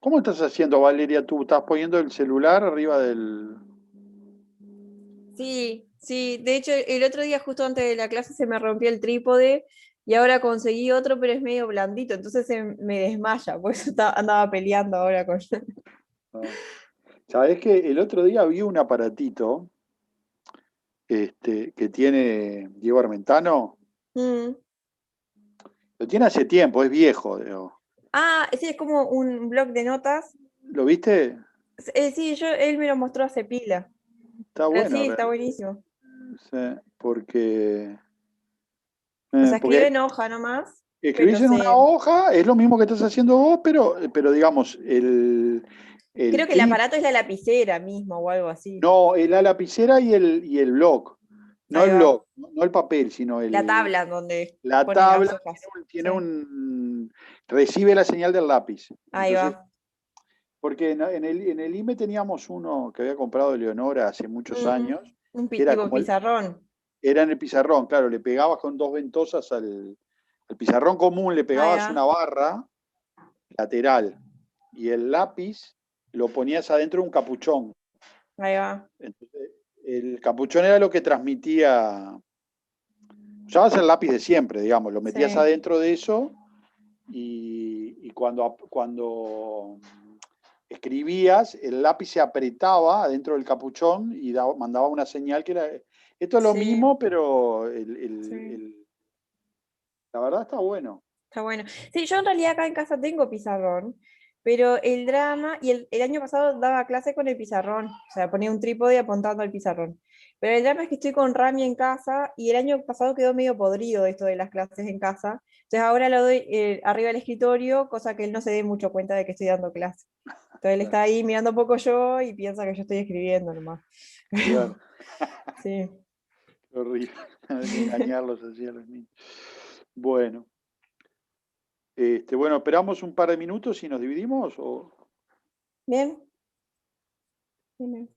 ¿Cómo estás haciendo, Valeria? ¿Tú estás poniendo el celular arriba del...? Sí, sí. De hecho, el otro día, justo antes de la clase, se me rompió el trípode y ahora conseguí otro, pero es medio blandito, entonces me desmaya, por eso andaba peleando ahora con... Ah. Sabés que el otro día vi un aparatito que tiene Diego Armentano. Mm. Lo tiene hace tiempo, es viejo, digo. Ah, sí, es como un blog de notas. ¿Lo viste? Sí, él me lo mostró hace pila, Está pero bueno, sí, está buenísimo. sí, porque, O sea, escribe porque en hoja nomás, pero escribís en una se... hoja, es lo mismo que estás haciendo vos, pero digamos, el Creo que el tip, aparato es la lapicera mismo o algo así. no, la lapicera y el blog. No Ahí el va. blog, no el papel, sino La tabla donde la ponen tabla las hojas. tiene Sí, recibe la señal del lápiz. ahí Entonces, va. porque en el IME teníamos uno que había comprado Leonora hace muchos Mm, años, que era tipo como pizarrón. era en el pizarrón, claro, le pegabas con dos ventosas al pizarrón común, le Ahí pegabas una va. barra lateral y el lápiz lo ponías adentro de un capuchón. Ahí va. Entonces, el capuchón era lo que transmitía. Usabas el lápiz de siempre, digamos, lo metías Sí, adentro de eso y cuando escribías, el lápiz se apretaba adentro del capuchón y mandaba una señal que era. Esto es lo sí, mismo, pero sí. la verdad está bueno. Está bueno. Sí, yo en realidad acá en casa tengo pizarrón, pero el drama, y el año pasado daba clase con el pizarrón, o sea, ponía un trípode apuntando al pizarrón. Pero el drama es que estoy con Rami en casa y el año pasado quedó medio podrido esto de las clases en casa. Entonces ahora lo doy arriba del escritorio, cosa que él no se dé mucho cuenta de que estoy dando clase. Entonces él está ahí mirando un poco yo y piensa que yo estoy escribiendo nomás. Claro, Sí. qué horrible engañarlos así a los niños. Bueno, bueno, esperamos un par de minutos y nos dividimos. Bien. Bien.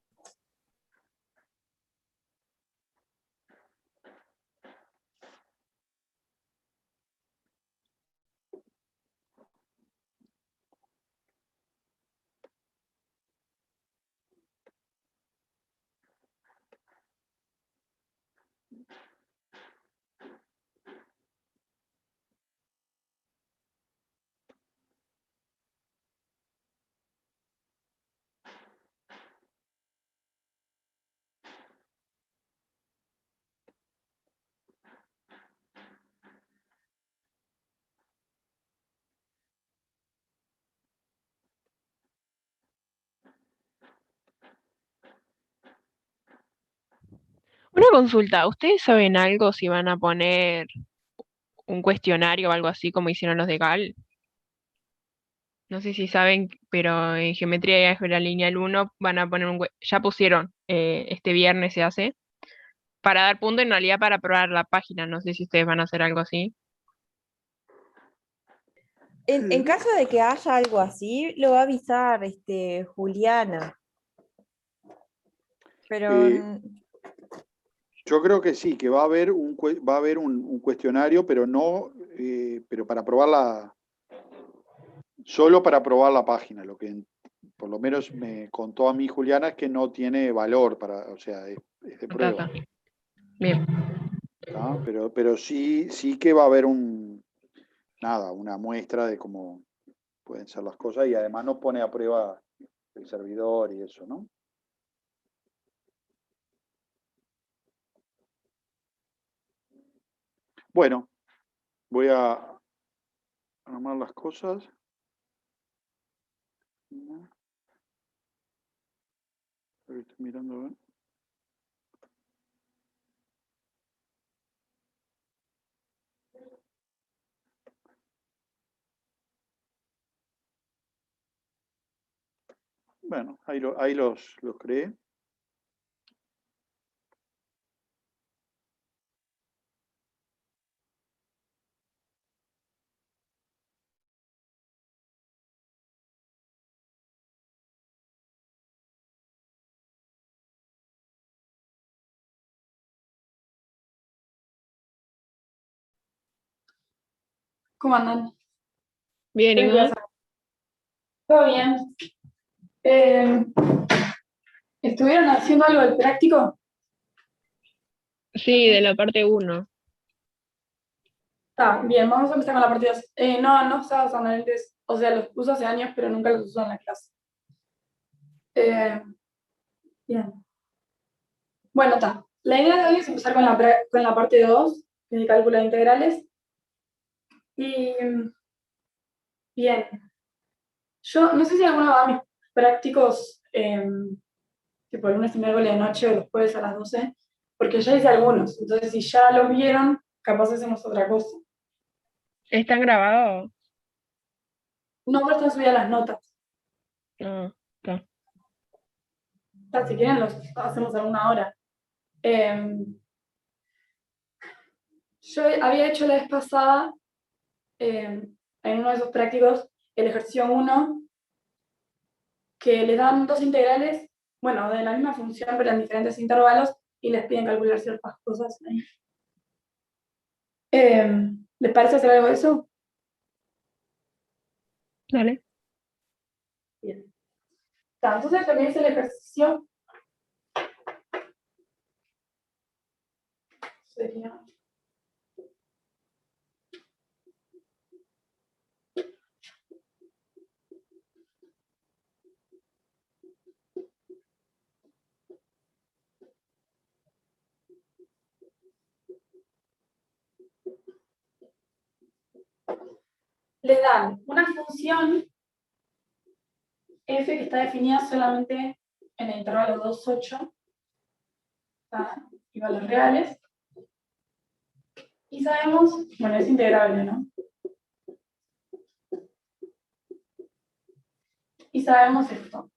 Una consulta, ¿ustedes saben algo si van a poner un cuestionario o algo así como hicieron los de Gal? No sé si saben, pero en Geometría y Álgebra Lineal 1 van a poner ya pusieron, este viernes se hace, para dar punto en realidad para probar la página, no sé si ustedes van a hacer algo así. En caso de que haya algo así, lo va a avisar Juliana. Pero Eh, yo creo que sí, que va a haber un cuestionario, pero no, pero solo para probar la página. Lo que por lo menos me contó a mí Juliana es que no tiene valor o sea, es de Ta, prueba. ta. Bien, ¿Tá? Pero sí, sí que va a haber una muestra de cómo pueden ser las cosas y además nos pone a prueba el servidor y eso, ¿no? Bueno, voy a armar las cosas. Estoy mirando a ver. Bueno, ahí los creé. ¿Cómo andan? bien, ¿y Creo que vas vos? a Todo bien. ¿Estuvieron haciendo algo del práctico? Sí, de la parte 1. Está bien, vamos a empezar con la parte 2. No usaba los analites, o sea, los uso hace años, pero nunca los uso en la clase. Bien. Bueno, está. La idea de hoy es empezar con la parte 2, que es de cálculo de integrales. Y, bien. Yo no sé si alguno va a mis prácticos, tipo el lunes y miércoles de noche o los jueves a las 12, porque ya hice algunos. Entonces, si ya los vieron, capaz hacemos otra cosa. ¿Están grabados? No, pero están subidas las notas. No, está. Si quieren, los hacemos en una hora. Yo había hecho la vez pasada, en uno de esos prácticos, el ejercicio 1, que les dan dos integrales, bueno, de la misma función, pero en diferentes intervalos, y les piden calcular ciertas cosas ahí. ¿Les parece hacer algo de eso? Dale. Bien. Entonces, lo que dice el ejercicio sería... Les dan una función f que está definida solamente en el intervalo 2, 8, y valores reales. Y sabemos, bueno, es integrable, ¿no? Y sabemos esto.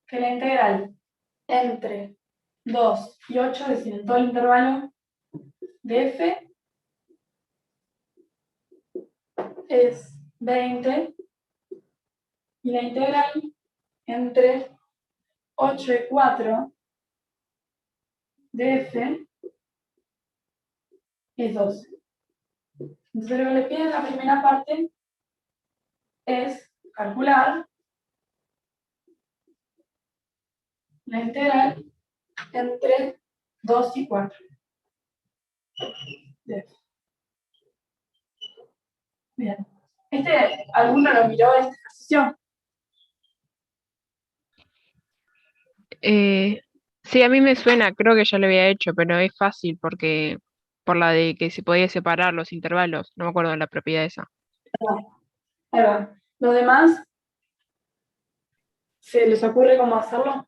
Que la integral entre 2 y 8, es decir, en todo el intervalo de f, es 20, y la integral entre 8 y 4 de f es 12. Entonces lo que le piden en la primera parte es calcular la integral entre 2 y 4 de f. Bien. ¿Alguno lo miró este ejercicio? Sí, a mí me suena, creo que ya lo había hecho, pero es fácil porque por la de que se podía separar los intervalos, no me acuerdo de la propiedad esa. Ahí va. Los demás, ¿se les ocurre cómo hacerlo?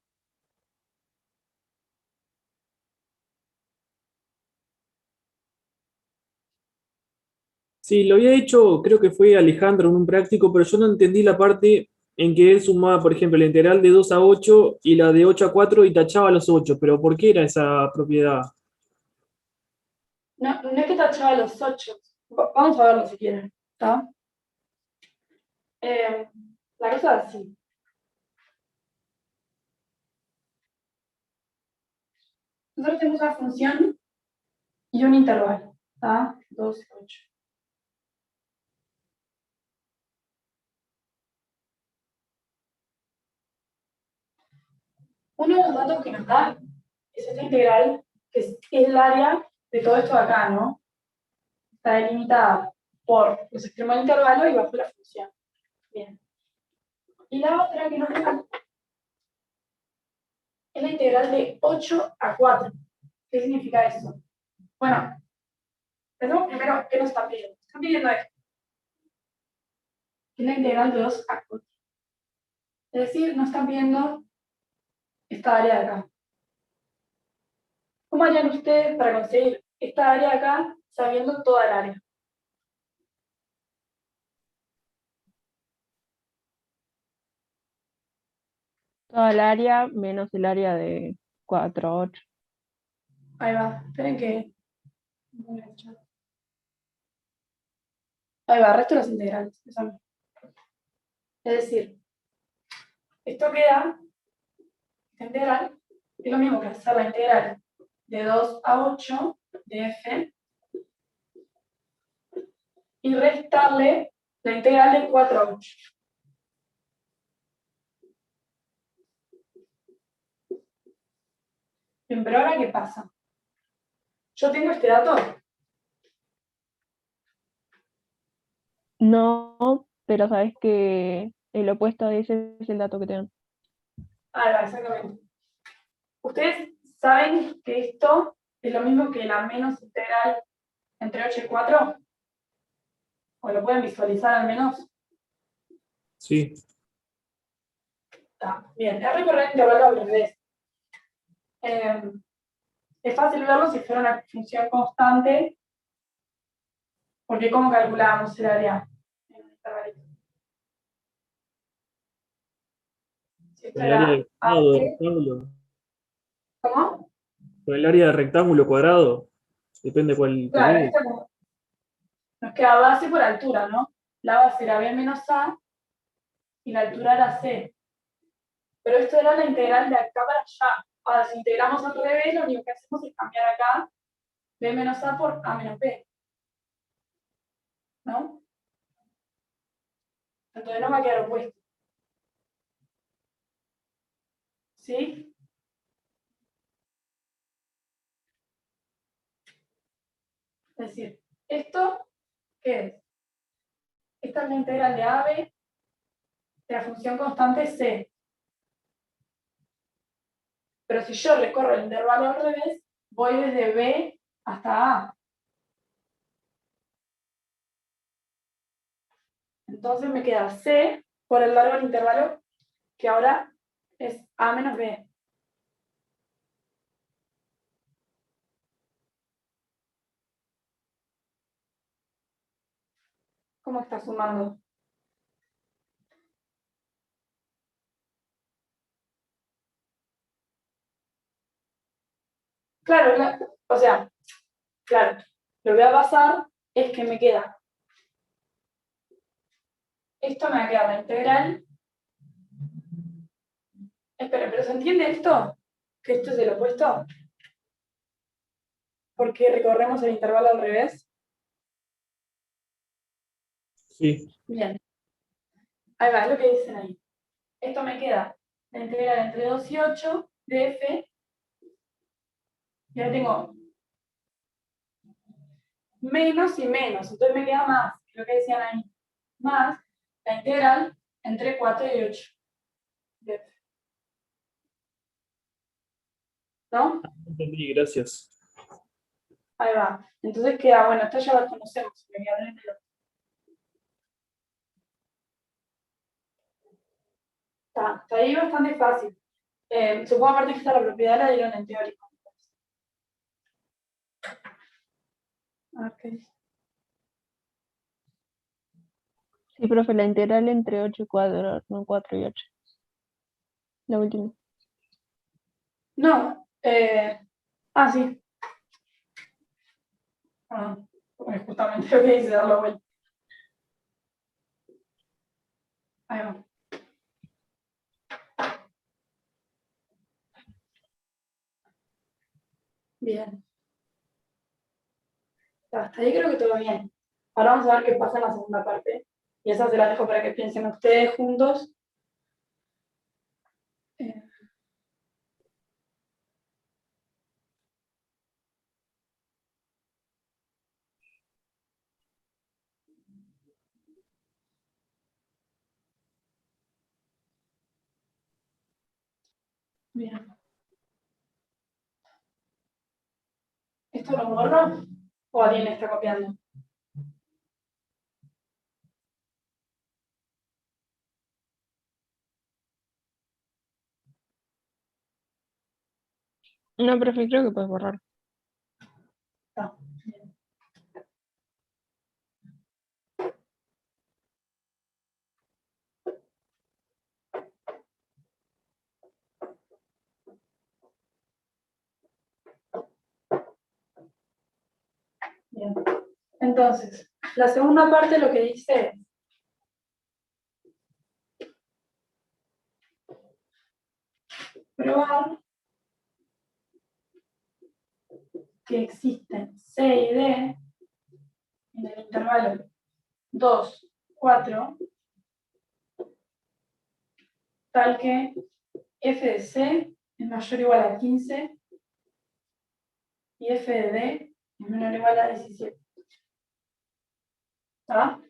Sí, lo había hecho, creo que fue Alejandro en un práctico, pero yo no entendí la parte en que él sumaba, por ejemplo, la integral de 2 a 8 y la de 8 a 4 y tachaba los 8, pero ¿por qué era esa propiedad? No, no es que tachaba los 8. Vamos a verlo si quieren. ¿Está? La cosa es así. Nosotros tenemos una función y un intervalo. ¿Está? 2, 8. Uno de los datos que nos da es esta integral, que es el área de todo esto de acá, ¿no? Está delimitada por los extremos del intervalo y bajo la función. Bien. Y la otra que nos da es la integral de 8 a 4. ¿Qué significa eso? Bueno, pensemos primero qué nos está pidiendo. Está pidiendo esto, que es la integral de 2 a 4. Es decir, nos están pidiendo esta área de acá. ¿Cómo harían ustedes para conseguir esta área de acá sabiendo toda el área? Toda el área menos el área de 4, 8. Ahí va, esperen que... Ahí va, resto de las integrales. Es decir, esto queda, esta integral, es lo mismo que hacer la integral de 2 a 8 de f y restarle la integral de 4 a 8. Bien, pero ahora, ¿qué pasa? Yo tengo este dato. No, pero sabes que el opuesto de ese es el dato que te dan. Ah, exactamente. Ustedes saben que esto es lo mismo que la menos integral entre 8 y 4. ¿O lo pueden visualizar al menos? Sí. Está bien, es recorrer el intervalo al revés. Es fácil verlo si fuera una función constante, porque ¿cómo calculábamos el área en un intervalito? Si esto Con el área era de cuadrado, de AC, rectángulo. ¿cómo? Con el área de rectángulo cuadrado. Depende cuál te Claro, dé. esto nos queda base por altura, ¿no? La base era B menos A y la altura era C. Pero esto era la integral de acá para allá. Ahora, si integramos al revés, lo único que hacemos es cambiar acá B menos A por A menos B. ¿No? Entonces nos va a quedar opuesto. ¿Sí? Es decir, ¿esto qué es? Esta es la integral de AB de la función constante C. Pero si yo recorro el intervalo al revés, voy desde B hasta A. Entonces me queda C por el largo del intervalo, que ahora es A menos B. ¿Cómo está sumando? Claro, o sea, claro, lo que va a pasar es que me queda, esto me va a quedar la integral. Espera, ¿pero se entiende esto? ¿Que esto es el opuesto? Porque recorremos el intervalo al revés. Sí. Bien, ahí va, es lo que dicen ahí. Esto me queda la integral entre 2 y 8 de f, y ahora tengo menos y menos, entonces me queda más, lo que decían ahí, más la integral entre 4 y 8 de f. ¿No? Entendí, gracias. Ahí va. Entonces queda, bueno, esto ya lo conocemos, me queda en el otro. Está ahí bastante fácil. Supongo aparte que está la propiedad la dieron en teórico. Ok. Sí, profe, la integral entre 8 y 4, no 4 y 8. La última. No, sí. Ah, es justamente lo que dice dar la vuelta. Ahí va. Bien. Hasta ahí creo que todo bien. Ahora vamos a ver qué pasa en la segunda parte. Y esa se la dejo para que piensen ustedes juntos. Eh, Bien. ¿Esto lo borro? ¿O alguien está copiando? No, profe, creo que puedes borrar. No. Bien. Bien. Entonces, la segunda parte lo que dice es probar que existen C y D en el intervalo 2, 4, tal que f de C es mayor o igual a 15 y f de D es menor o igual a 17. ¿Está?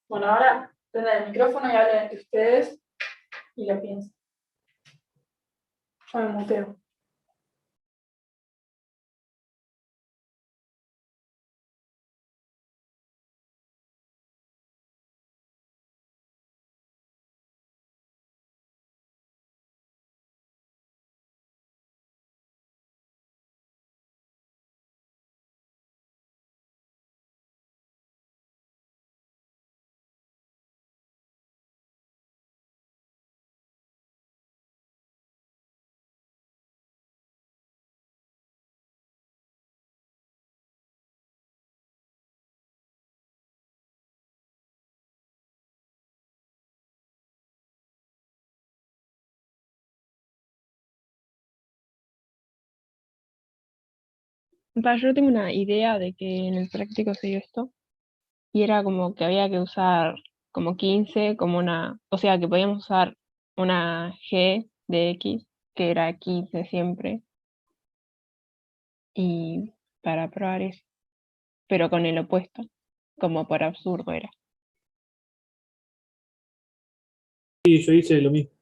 Bueno, ahora prenden el micrófono y hablen entre ustedes y lo piensen. Yo me muteo. Yo tengo una idea de que en el práctico se dio esto, y era como que había que usar como 15 como una, o sea, que podíamos usar una G de X, que era 15 siempre, y para probar eso, pero con el opuesto, como por absurdo era. Sí, yo hice lo mismo.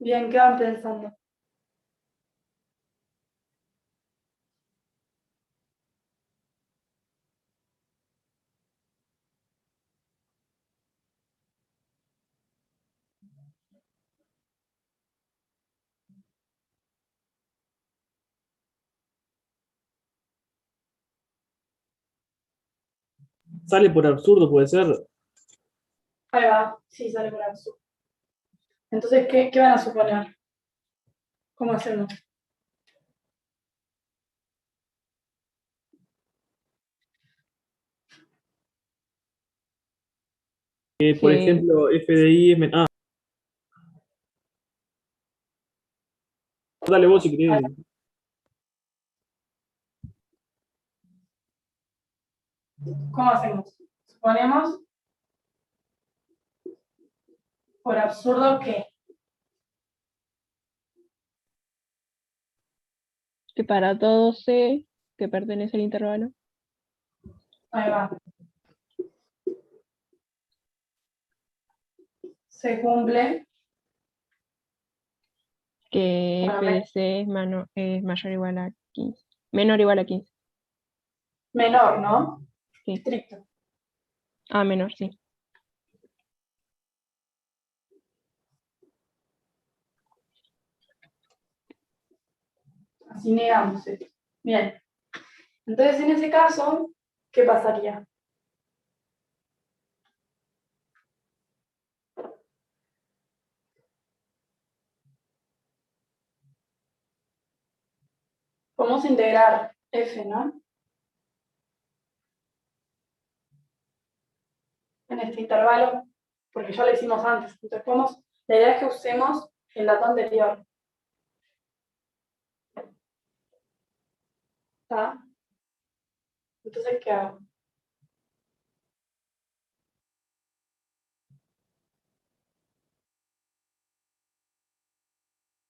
Bien, ¿qué van pensando? Sale por absurdo, puede ser. Ahí va, sí, sale por absurdo. Entonces, ¿qué van a suponer? ¿Cómo hacemos? Por Que, ejemplo, f de i es menor. Dale vos si querés. ¿Cómo hacemos? Suponemos por absurdo que para todo C que pertenece al intervalo, ahí va, se cumple, que bueno, f de C es mayor o igual a 15, menor o igual a 15, menor, ¿no? sí. Estricto. Ah, menor, sí. Así negamos esto. Bien. Entonces, en ese caso, ¿qué pasaría? Podemos integrar f, ¿no? En este intervalo, porque ya lo hicimos antes. Entonces, la idea es que usemos el dato anterior. ¿Está? Entonces, ¿qué hago?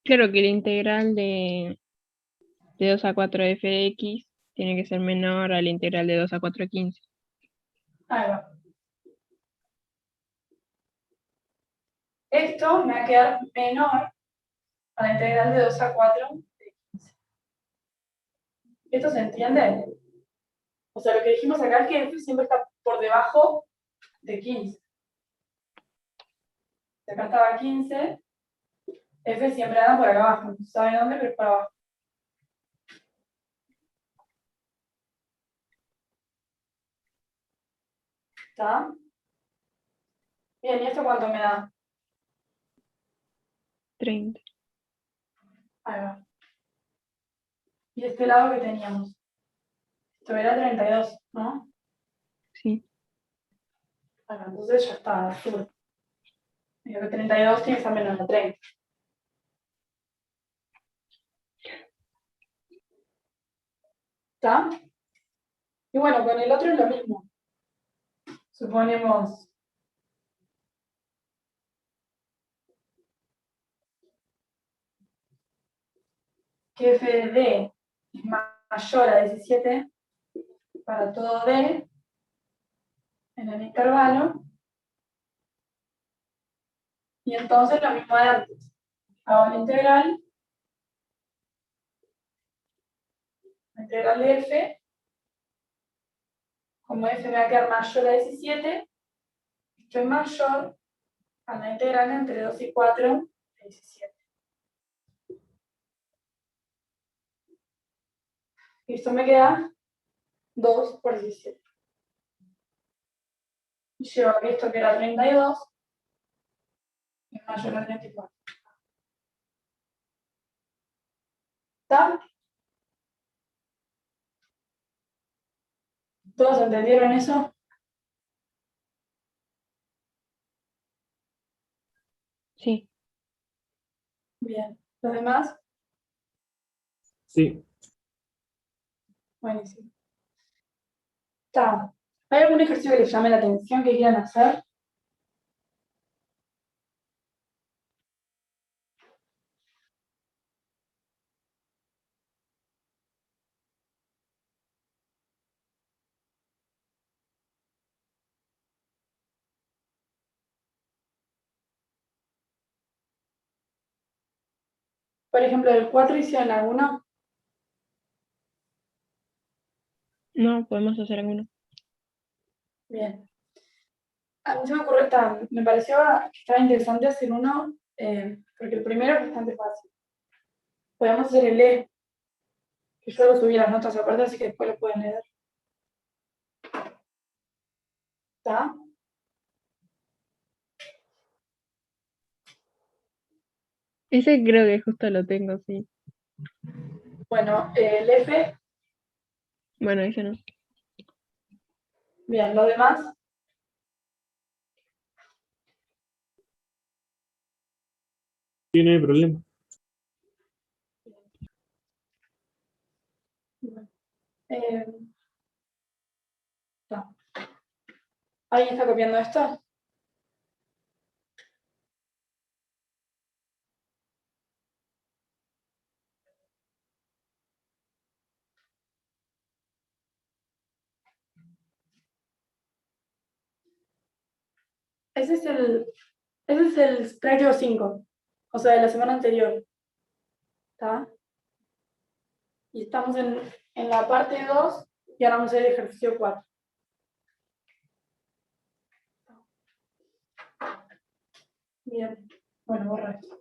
Claro que la integral de 2 a 4 f de x tiene que ser menor a la integral de 2 a 4 de 15. Ahí va. Esto me va a quedar menor a la integral de 2 a 4 de 15. ¿Esto se entiende? O sea, lo que dijimos acá es que f siempre está por debajo de 15. Si acá estaba 15, F siempre anda por acá abajo, no se sabe dónde, pero es por abajo. ¿Está? Bien, ¿y esto cuánto me da? 30. Ahí va. ¿Y este lado que teníamos? Esto era 32, ¿no? Sí. Ahí va, entonces ya está, azul. Digo que 32 tiene que estar menos de 30. ¿Está? Y bueno, con el otro es lo mismo. Suponemos que f de D es mayor a 17 para todo D en el intervalo. Y entonces lo mismo de antes. Hago la integral de f, como f me va a quedar mayor a 17, esto es mayor a la integral entre 2 y 4 de 17. Y esto me queda 2 por 17. Y llevo a que esto que era 32 es mayor a 34. ¿Está? ¿Todos entendieron eso? Sí. Bien. ¿Los demás? Sí. Buenísimo. ¿Está? ¿Hay algún ejercicio que les llame la atención que quieran hacer? Por ejemplo, del 4 hicieron alguno. No, podemos hacer alguno. Bien. A mí se me ocurrió, me pareció que estaba interesante hacer uno, porque el primero es bastante fácil. Podemos hacer el E, que yo lo subí las notas aparte, así que después lo pueden leer. ¿Está? Ese creo que justo lo tengo, sí. Bueno, el F, Bueno, ese no. bien, lo demás, Sí, no hay problema. eh, está. ¿Alguien está copiando esto? Ese es el práctico 5, o sea, de la semana anterior. ¿Está? Y estamos en la parte 2 y ahora vamos a hacer el ejercicio 4. Bien, bueno, borra esto.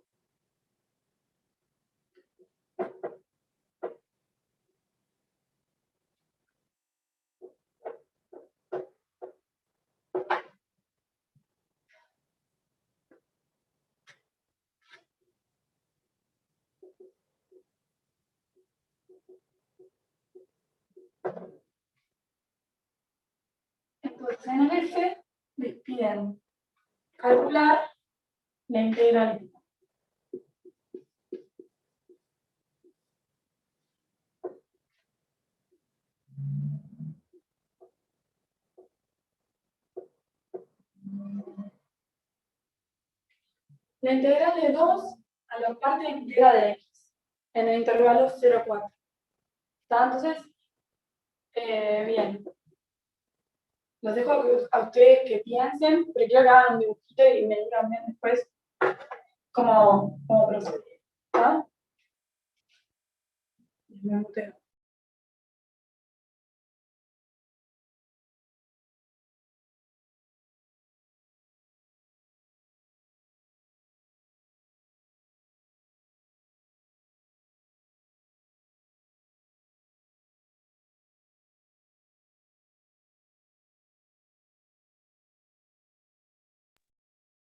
Entonces, en el F les piden calcular la integral. La integral de 2 a la parte entera de x en el intervalo 0, 4. ¿Está? Entonces, bien. Los dejo a ustedes que piensen, pero quiero que hagan un dibujito y me digan bien después cómo proceder. ¿Está? Me muteo.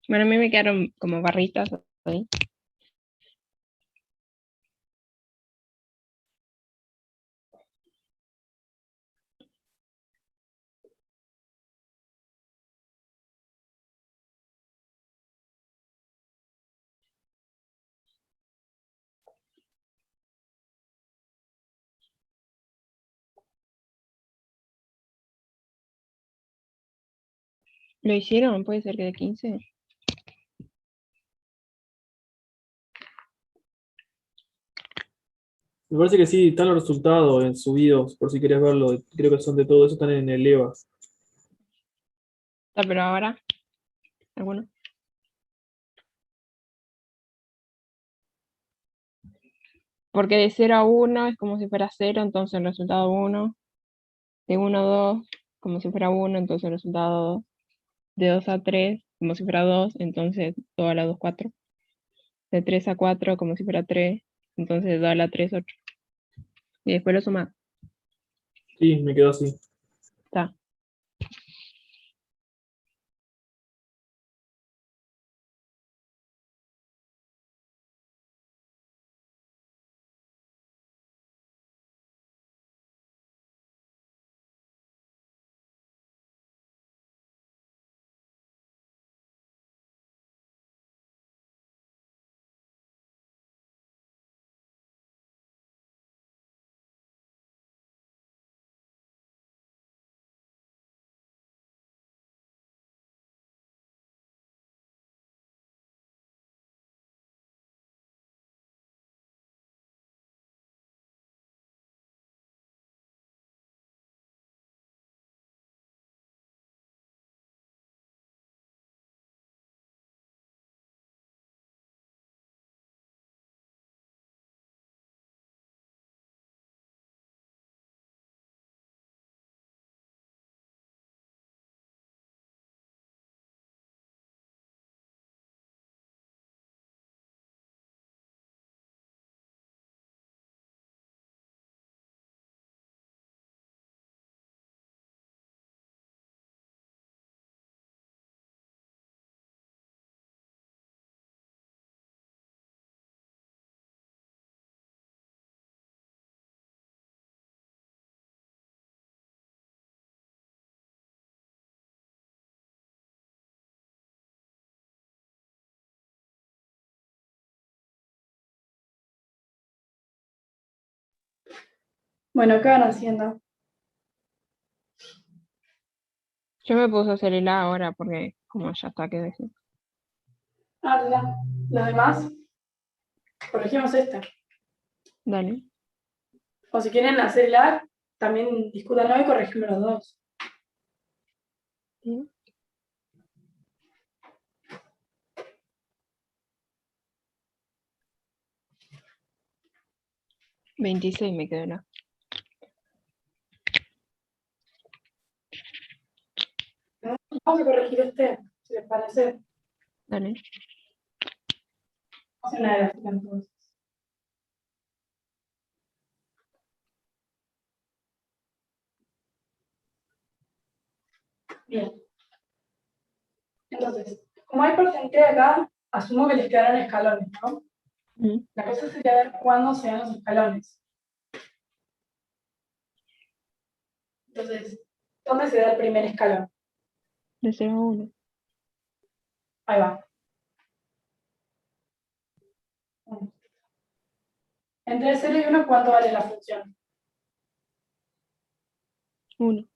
Bueno, a mí me quedaron como barritas ahí. ¿Lo hicieron? ¿Puede ser que de 15? Me parece que sí, están los resultados subidos, por si querés verlo. Creo que son de todo eso, están en el EVA. Ah, pero ahora, ¿alguno? Porque de 0 a 1 es como si fuera 0, entonces el resultado 1. De 1 a 2, como si fuera 1, entonces el resultado 2. De 2 a 3, como si fuera 2, entonces 2 a la 2, 4. De 3 a 4, como si fuera 3, entonces 2 a la 3, 8. Y después lo sumas. Sí, me quedó así. Está. Bueno, ¿qué van haciendo? Yo me puse a hacer el A ahora porque como ya está, que decir. Ah, ya. Los demás, corregimos este. Dale. O si quieren hacer el A, también discútanlo y corregimos los dos. ¿Sí? 26 me quedó la. Vamos a corregir este, si les parece. Dale. Vamos a hacer una gráfica entonces. Bien. Entonces, como hay porcentaje acá, asumo que les quedaron escalones, ¿no? Ujú. La cosa sería ver cuándo se dan los escalones. Entonces, ¿dónde se da el primer escalón? De 0 a 1. Ahí va. Entre 0 y 1, ¿cuánto vale la función? 1.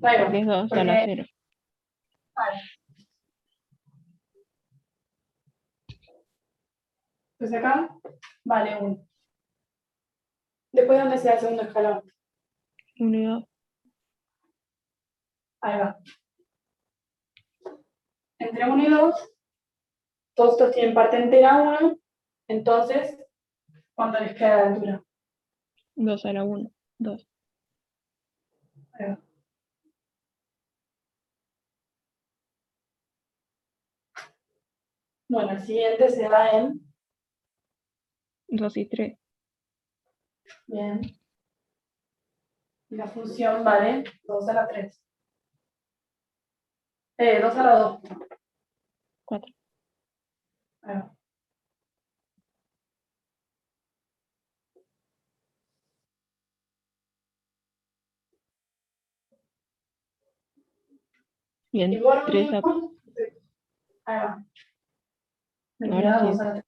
Ahí va. Porque es 2 a la Porque, 0. vale. Pues acá vale 1. Después, ¿dónde se da el segundo escalón? 1 y 2. Ahí va. Entre 1 y 2, todos estos tienen parte entera 1, entonces, ¿cuánto les queda de altura? 2 a la 1. 2. Ahí va. Bueno, el siguiente se da en, 2 y 3. bien, y la función vale 2 a la 3. 2 a la 2. 4. Ahí va. Bien, Y por 3 a último, ahí va. Me Ahora queda sí. 2 a la 3.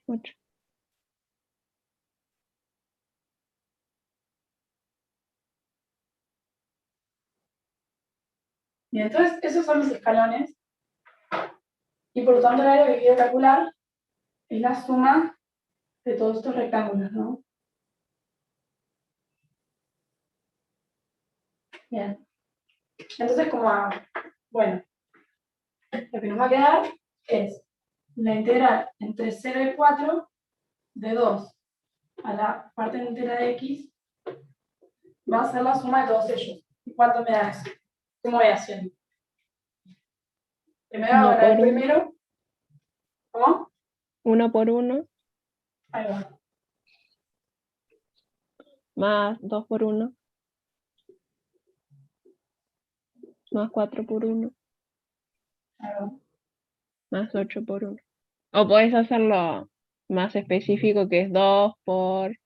8. Bien, entonces esos son mis escalones. Y por lo tanto, el área que quiero calcular es la suma de todos estos rectángulos, ¿no? Bien. Entonces, ¿cómo hago? Bueno, lo que nos va a quedar es la integral entre 0 y 4 de 2 a la parte entera de x va a ser la suma de todos ellos. ¿Y cuánto me da eso? ¿Cómo voy haciendo? Primero hago 1 el por 1. primero. ¿Cómo? 1 por 1, Ahí va. más 2 por 1, más 4 por 1, Ahí va. más 8 por 1. O podés hacerlo más específico, que es 2 por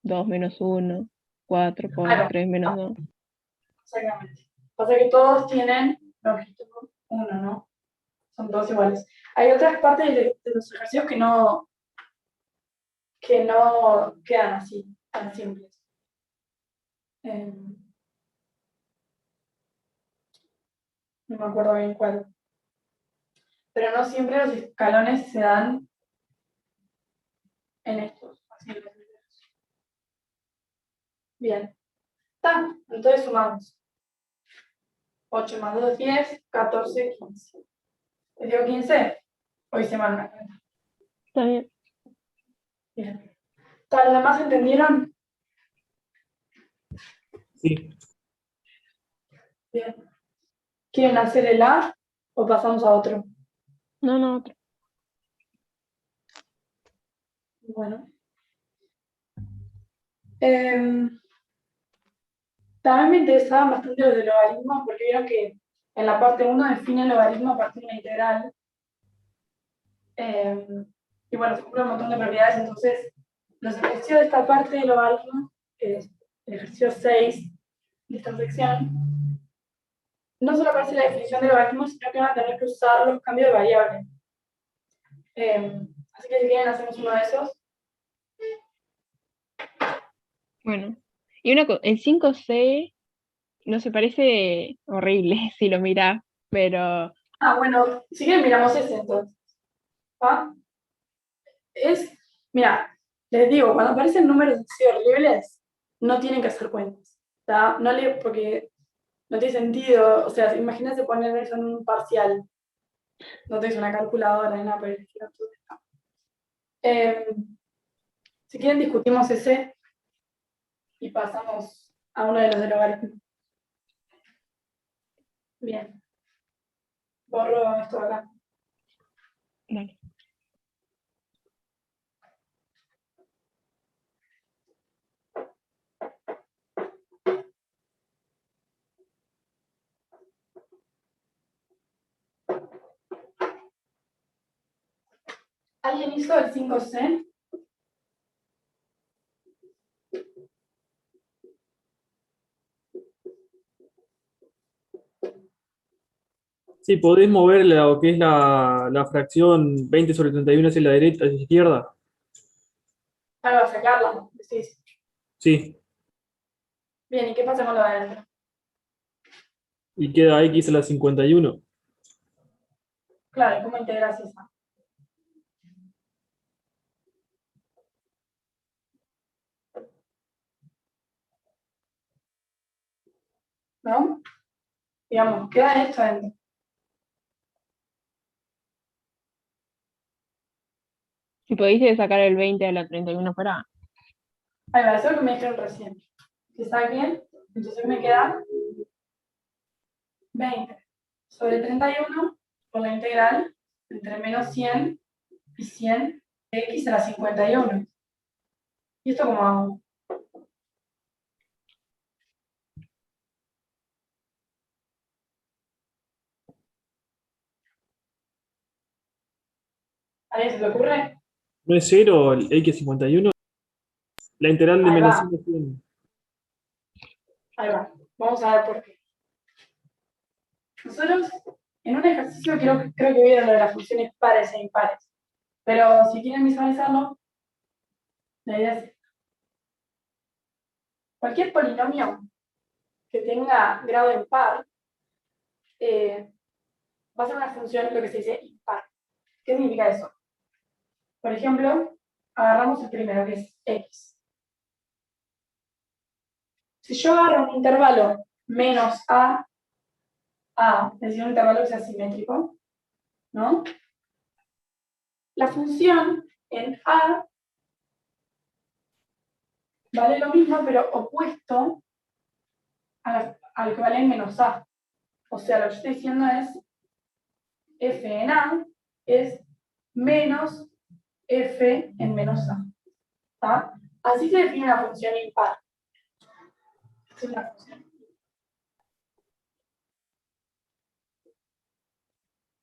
2 menos 1, 4 por Ahí va. 3 menos 2. Exactamente. Pasa que todos tienen longitud 1, ¿no? Son todos iguales. Hay otras partes de los ejercicios que no quedan así, tan simples. No me acuerdo bien cuál. Pero no siempre los escalones se dan en estos. Así en los primeros. Bien. Está. Entonces sumamos. 8 más 2, 10, 14, 15. ¿Les digo 15? Hoy se mal una cuenta. Está bien. Bien. ¿Los demás entendieron? Sí. Bien. ¿Quieren hacer el A o pasamos a otro? No, no, otro. Bueno. También me interesaban bastante los de logaritmos porque vieron que en la parte 1 define el logaritmo a partir de una integral. Y bueno, se cumplen un montón de propiedades, entonces los ejercicios de esta parte de logaritmo, que es el ejercicio 6 de esta sección, no solo aparece la definición de logaritmos, sino que van a tener que usar los cambios de variable. Así que si quieren hacemos uno de esos. Bueno. Y el 5C no se parece horrible si lo mirás, pero Bueno, si quieren miramos ese entonces. ¿Ah? Mira, les digo, cuando aparecen números así horribles, no tienen que hacer cuentas. ¿Tá? Porque no tiene sentido, o sea, imagínense poner eso en un parcial. No tenés una calculadora ni nada, pero si quieren discutimos ese y pasamos a uno de los de logaritmos. Bien. Borro esto de acá. dale. ¿Alguien hizo el 5C? Sí, podés mover lo que es la fracción 20 sobre 31 hacia la derecha, hacia la izquierda. Algo a sacarla, decís. Sí, Bien, ¿y qué pasa con lo de adentro? y queda x a la 51. Claro, ¿cómo integras esa? ¿No? Digamos, queda esto adentro. Si podéis sacar el 20 a la 31 fuera. Ahí va, eso es lo que me dijeron recién. Que saquen, entonces me queda 20 sobre 31 por la integral entre menos 100 y 100 de x a la 51. ¿Y esto cómo hago? ¿alguien se le ocurre? ¿No es 0 el X51? La integral de Ahí menos va. 1 es 100. Ahí va. Vamos a ver por qué. Nosotros, en un ejercicio, creo que vieron lo de las funciones pares e impares. Pero si quieren visualizarlo, la idea es cualquier polinomio que tenga grado impar va a ser una función, lo que se dice impar. ¿Qué significa eso? Por ejemplo, agarramos el primero, que es x. Si yo agarro un intervalo menos a, es decir, un intervalo que sea simétrico, ¿no? La función en a vale lo mismo, pero opuesto al que vale en menos a. O sea, lo que estoy diciendo es f en a es menos f en menos a. ¿Tá? Así se define una función impar. Es una función.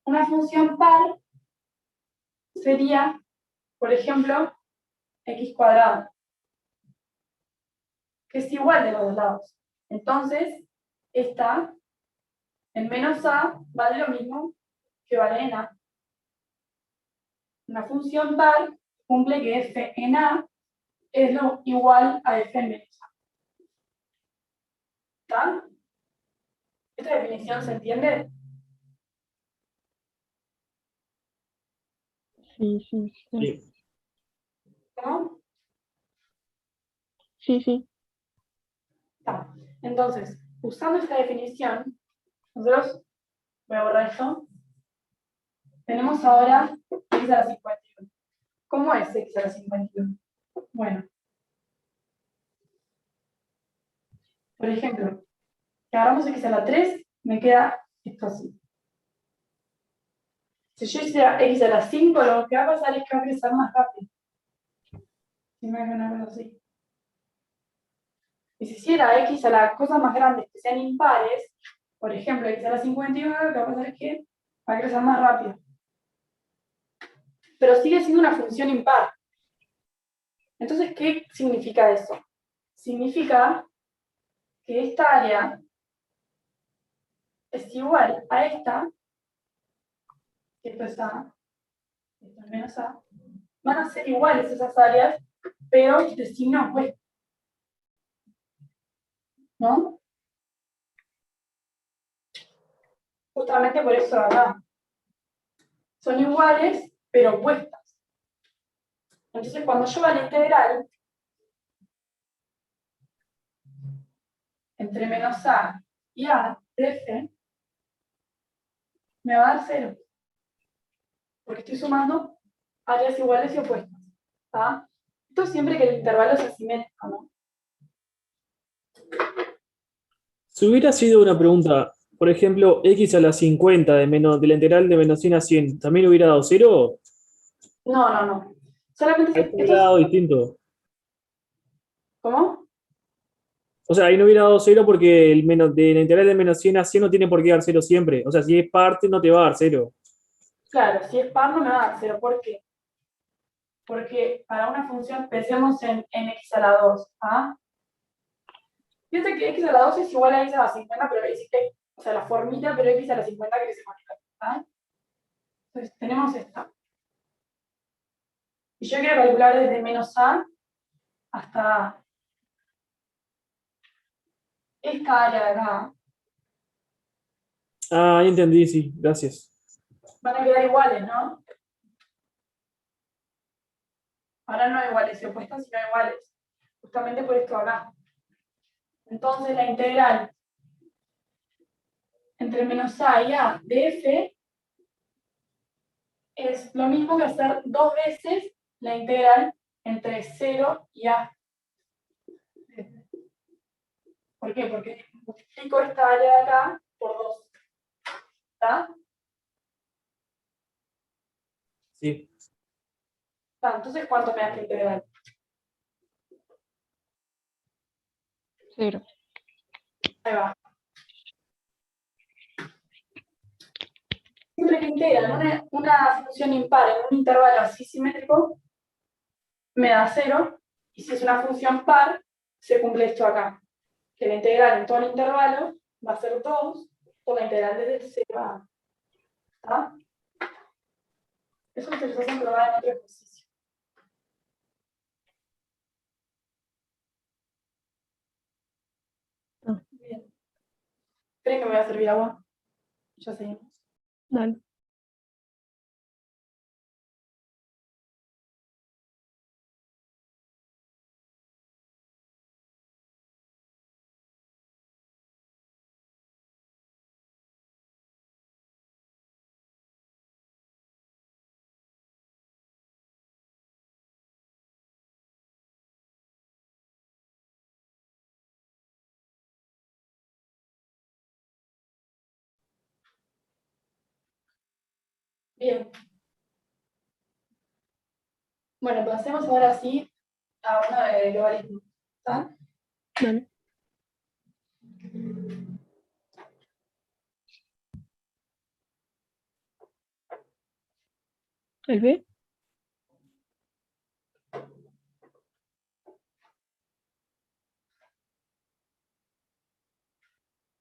Una función par sería, por ejemplo, x cuadrado, que es igual de los dos lados. Entonces, esta en menos a vale lo mismo que vale en a. Una función par cumple que f en a es lo igual a f en menos a. ¿Está? ¿Esta definición se entiende? Sí, sí, sí. Sí. ¿No? Sí, sí. Está. Entonces, usando esta definición, nosotros, voy a borrar esto, tenemos ahora x a la 51. ¿Cómo es x a la 51? Bueno, por ejemplo, si agarramos x a la 3, me queda esto así. Si yo hiciera x a la 5, lo que va a pasar es que va a crecer más rápido. Si me hago una cosa así. Y si hiciera x a las cosas más grandes que sean impares, por ejemplo, x a la 51, lo que va a pasar es que va a crecer más rápido. Pero sigue siendo una función impar. Entonces, ¿qué significa eso? Significa que esta área es igual a esta, que esto es A, esto es menos A, van a ser iguales esas áreas, pero de signo opuesto, ¿no? Justamente por eso acá. Son iguales, pero opuestas. Entonces, cuando yo haga la integral entre menos A y A de F, me va a dar 0. Porque estoy sumando áreas iguales y opuestas. ¿Está? Esto siempre que el intervalo sea simétrico, ¿no? Si hubiera sido una pregunta, por ejemplo, x a la 50 de la integral de menos 100 a 100, ¿también hubiera dado 0? No, no, no. Solamente Ahí esto hubiera es. dado distinto. ¿Cómo? O sea, ahí no hubiera dado 0 porque de la integral de menos 100 a 100 no tiene por qué dar 0 siempre. O sea, si es parte, no te va a dar 0. Claro, si es par no me va a dar 0. ¿Por qué? Porque para una función, pensemos en x a la 2. ¿Ah? Fíjate que x a la 2 es igual a x a la 50, pero o sea, la formita, pero x a la 50 que se maneja. ¿Ah? Entonces, tenemos esta. Y yo quiero calcular desde menos a hasta esta área de acá. Ah, ahí entendí, sí, gracias. Van a quedar iguales, ¿no? Ahora no iguales y opuestas, sino iguales. Justamente por esto acá. Entonces, la integral entre menos a y a de f es lo mismo que hacer 2 veces la integral entre 0 y a. ¿Por qué? Porque multiplico esta área de acá por 2. ¿Está? Sí. Entonces, ¿cuánto me da esta integral? 0. Ahí va. siempre que integran una función impar en un intervalo así simétrico, me da 0, y si es una función par, se cumple esto acá, que la integral en todo el intervalo va a ser 2 por la integral desde 0 a A. ¿Está? Eso se les hacen probar en otro ejercicio. Bien. ¿Creen que me voy a servir agua? Ya seguimos. Dale. Bien. Bueno, pasemos ahora sí a uno de logaritmos. ¿Está? Dale. ¿El B?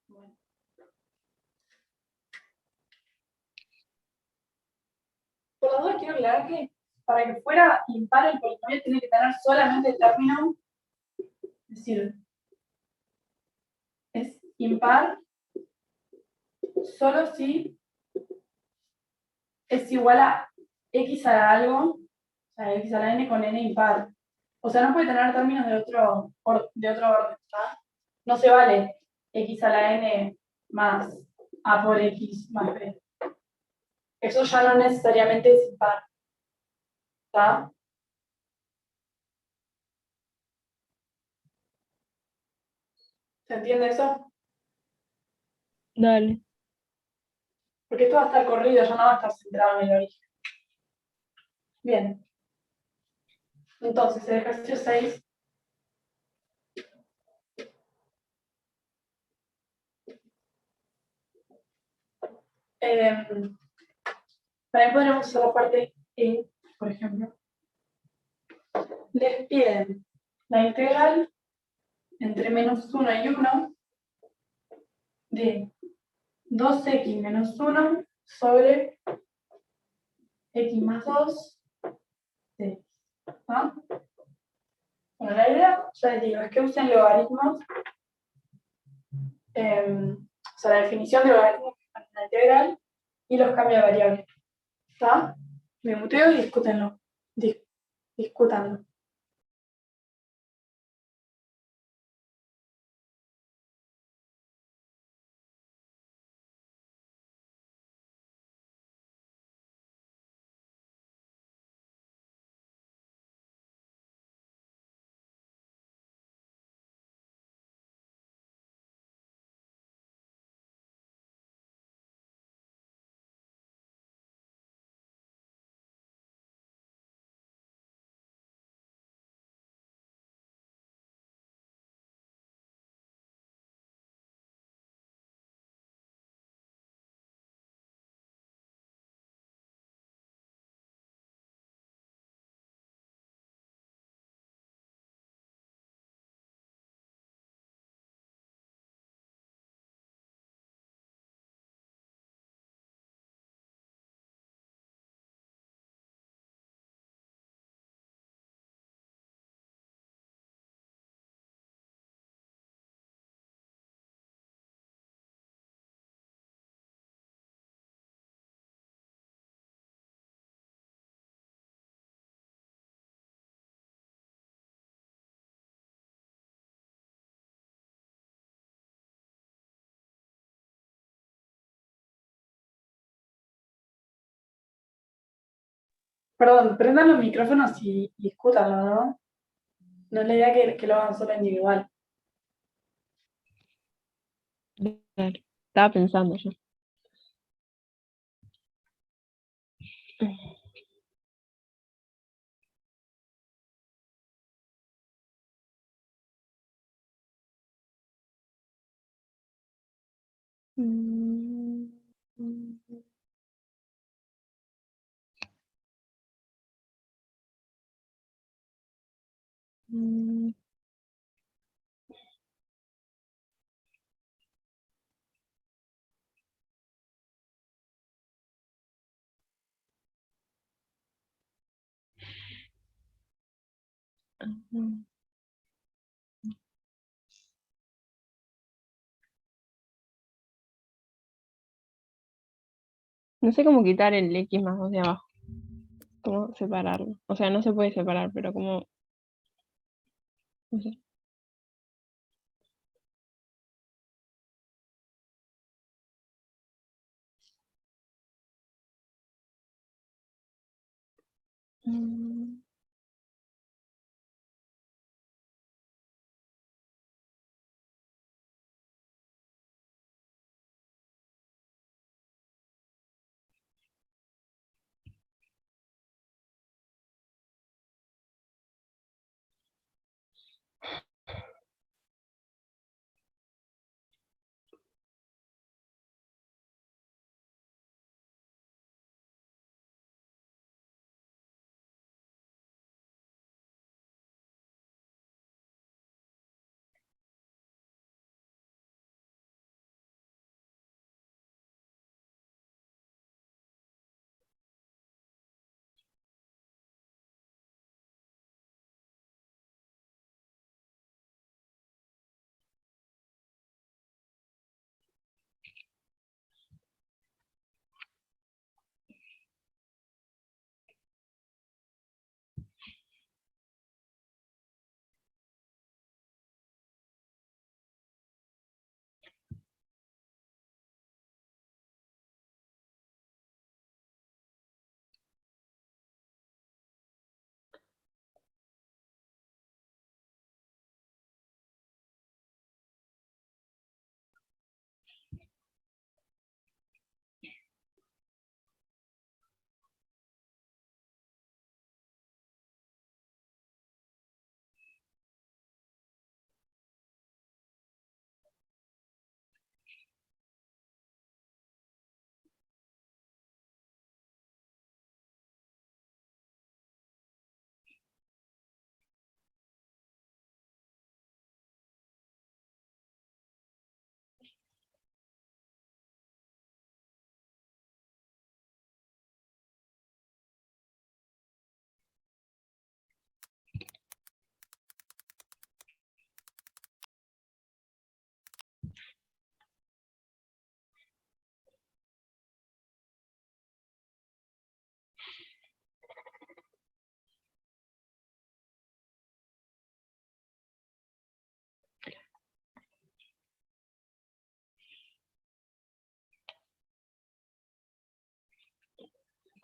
Bueno. Por las dudas quiero aclarar que para que fuera impar el polinomio tiene que tener solamente el término, es decir, es impar solo si es igual a x a algo, o sea, x a la n con n impar. O sea, no puede tener términos de otro orden, ¿está? No se vale x a la n más a por x más b. Eso ya no necesariamente es impar, ¿está? ¿Se entiende eso? Dale. Porque esto va a estar corrido, ya no va a estar centrado en el origen. Bien. Entonces, el ejercicio 6. También podríamos usar la parte E, por ejemplo. Les piden la integral entre -1 y 1 de 2x menos 1 sobre x más 2 de x. ¿Ah? Bueno, la idea, ya les digo, es que usen logaritmos, o sea, la definición de logaritmos en la integral y los cambios de variables. ¿Está? Me muteo y discútenlo. Discútanlo. Perdón, prendan los micrófonos y discútanlo, ¿no? No es la idea que lo hagan solo individual. Dale. Estaba pensando yo. Mm, Mm. No sé cómo quitar el X más 2 de abajo. Cómo separarlo. O sea, no se puede separar, pero como... No sé. Mm.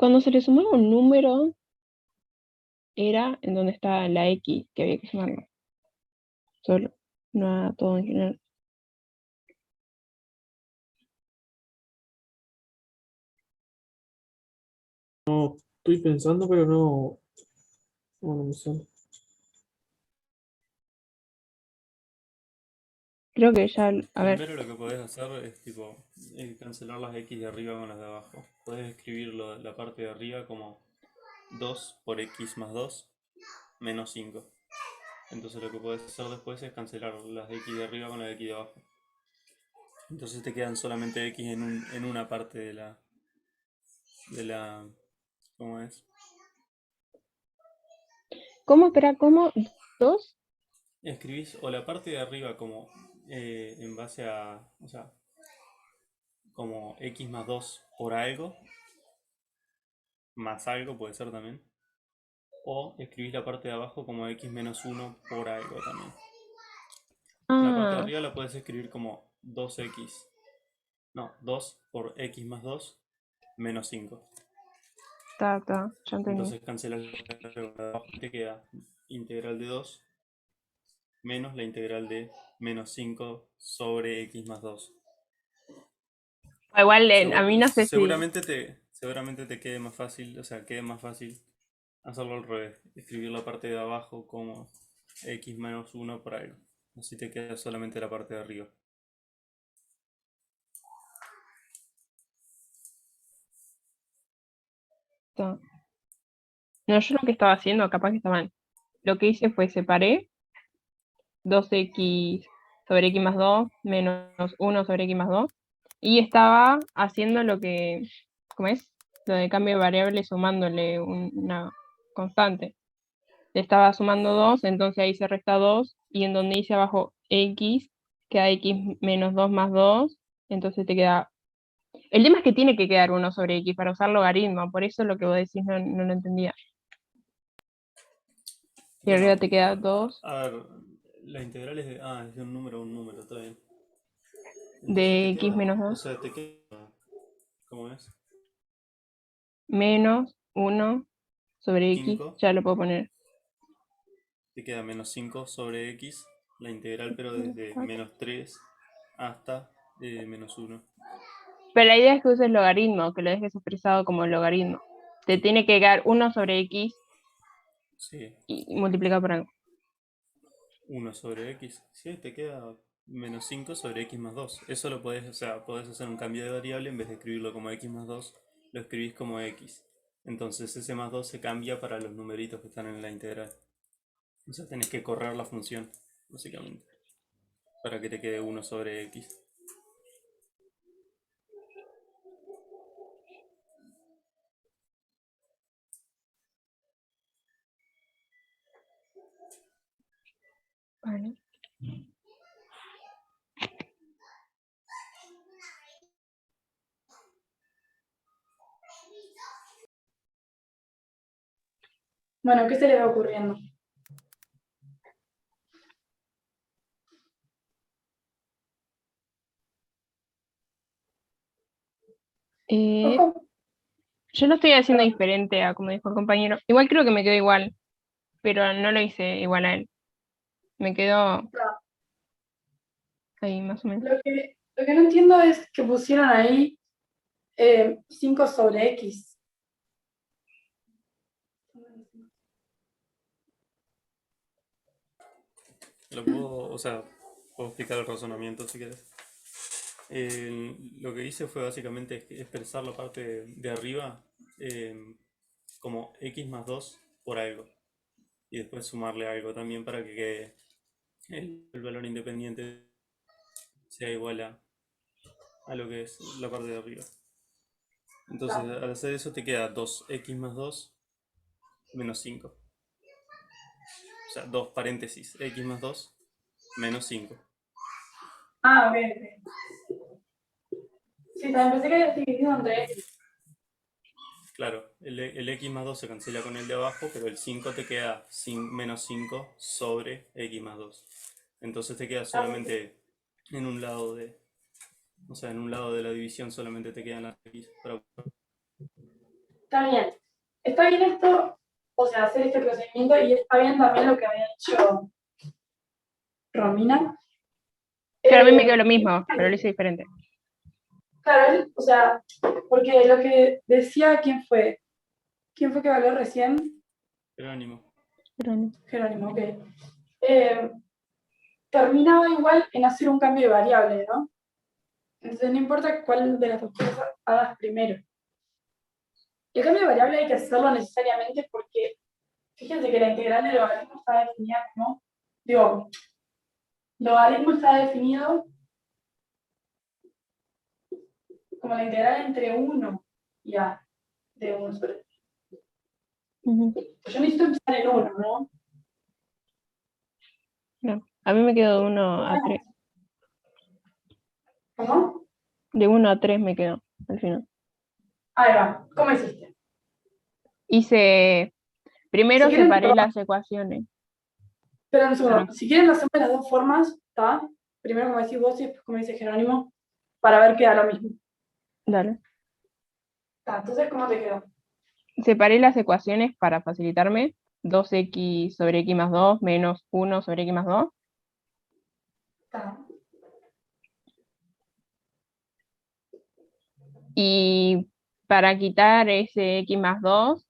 Cuando se le sumaba un número, era en donde está la X, que había que sumarlo. Solo, no a todo en general. Estoy pensando, pero no me sale. Creo que ya, a ver, Primero lo que podés hacer es tipo cancelar las X de arriba con las de abajo. Podés escribir la parte de arriba como 2 por X más 2 menos 5. Entonces lo que podés hacer después es cancelar las X de arriba con las X de abajo. Entonces te quedan solamente X en una parte de la. ¿Cómo es? ¿cómo? Espera, ¿cómo? ¿2? Escribís o la parte de arriba como en base a, o sea, como X más 2 por algo, más algo puede ser también. O escribís la parte de abajo como X menos 1 por algo también. La parte de Ah, arriba la puedes escribir como 2X. No, 2 por X más 2 menos 5. ya entendí. Entonces cancelas la de abajo y te queda integral de 2 menos la integral de menos 5 sobre X más 2. Igual, a mí no sé si... Seguramente te quede más fácil, o sea, quede más fácil hacerlo al revés. Escribir la parte de abajo como X menos 1 por algo. Así te queda solamente la parte de arriba. Está. No, yo lo que estaba haciendo, capaz que está mal. Lo que hice fue separé 2x sobre x más 2 menos 1 sobre x más 2 y estaba haciendo lo que, ¿cómo es? Lo de cambio de variable sumándole una constante. le estaba sumando 2, entonces ahí se resta 2, y en donde dice abajo x, queda x menos 2 más 2, entonces te queda... El tema es que tiene que quedar 1 sobre x para usar logaritmo, por eso lo que vos decís no lo entendía. Y arriba Bueno, te queda 2 a ver, la integral es de... Ah, es de un número a un número, está bien. Entonces de te x queda... menos O 2 sea, te queda... ¿Cómo es? menos 1 sobre x, 5. ya lo puedo poner. Te queda menos 5 sobre x, la integral, pero desde menos 3 hasta menos 1. Pero la idea es que uses logaritmo, que lo dejes expresado como logaritmo. Te tiene que quedar 1 sobre x Sí, y multiplicado por algo. 1 sobre x. Sí, te queda menos 5 sobre x más 2. Eso lo podés, o sea, podés hacer un cambio de variable, en vez de escribirlo como x más 2, lo escribís como x. Entonces ese más 2 se cambia para los numeritos que están en la integral. O sea, tenés que correr la función, básicamente, para que te quede 1 sobre x. Vale. Bueno, ¿qué se les va ocurriendo? Ojo. Yo lo estoy haciendo Perdón. diferente a como dijo el compañero. Igual creo que me quedó igual, pero no lo hice igual a él. Me quedó ahí más o menos. Lo que no entiendo es que pusieron ahí 5 sobre x. Lo puedo, o sea, puedo explicar el razonamiento si quieres. Lo que hice fue básicamente expresar la parte de arriba como x más 2 por algo. Y después sumarle algo también para que quede el valor independiente sea igual a lo que es la parte de arriba. Entonces, al hacer eso te queda 2x más 2 menos 5. O sea, 2 paréntesis, x más 2 menos 5. Ah, ok. Sí, también pensé que había dividido entre x. Claro, el x más 2 se cancela con el de abajo, pero el 5 te queda menos 5 sobre x más 2. Entonces te queda solamente en un lado de... O sea, en un lado de la división solamente te quedan las x. Está bien. Está bien esto, o sea, hacer este procedimiento, y está bien también lo que había hecho Romina. Pero a mí me quedó lo mismo, pero lo hice diferente. Claro, o sea, porque lo que decía, ¿quién fue? ¿Quién fue que habló recién? Jerónimo. Jerónimo, ok. Terminaba igual en hacer un cambio de variable, ¿no? Entonces no importa cuál de las dos cosas hagas primero. El cambio de variable hay que hacerlo necesariamente porque fíjense que la integral del logaritmo está definida como, digo, logaritmo está definido como la integral entre 1 y a de 1 sobre. Pues yo necesito empezar en 1, ¿no? No, a mí me quedó de 1 a 3. ¿Cómo? De 1 a 3 me quedó al final. Ahí va. ¿Cómo hiciste? Hice... Primero Si quieren, separé las ecuaciones. espera un segundo. Si quieren, lo hacemos de las dos formas, ¿está? Primero como decís vos y después como dice Jerónimo, para ver que da lo mismo. Dale. Está, entonces, ¿cómo te quedó? Separé las ecuaciones para facilitarme. 2x sobre x más 2 menos 1 sobre x más 2. Está. Y para quitar ese x más 2,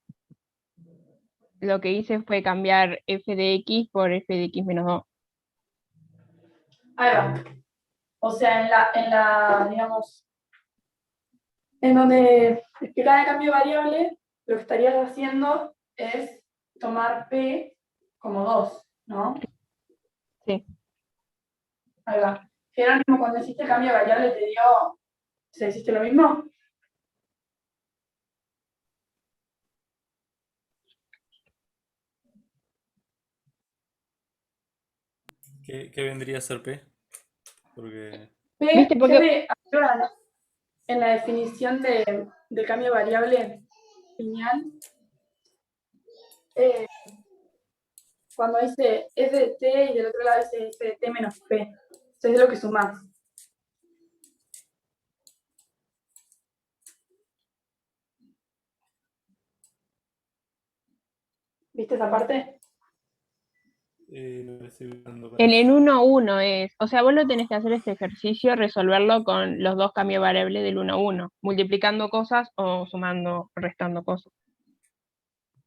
lo que hice fue cambiar f de x por f de x menos 2. Ahí va. O sea, digamos, en donde explicar el cambio de variable, lo que estarías haciendo es tomar p como 2, ¿no? Sí. Ahí va. Jerónimo, cuando hiciste el cambio de variable, te dio, ¿se hiciste lo mismo? ¿Qué vendría a ser P? Porque P, ¿Viste? Porque fíjate, arriba en la definición de cambio variable lineal, eh, cuando dice f de t y del otro lado dice f de t menos p. Entonces es lo que sumás. ¿Viste esa parte? no le estoy buscando en para. el 1-1 es, o sea, vos lo tenés que hacer este ejercicio, resolverlo con los dos cambios variables del 1-1, multiplicando cosas o sumando, restando cosas.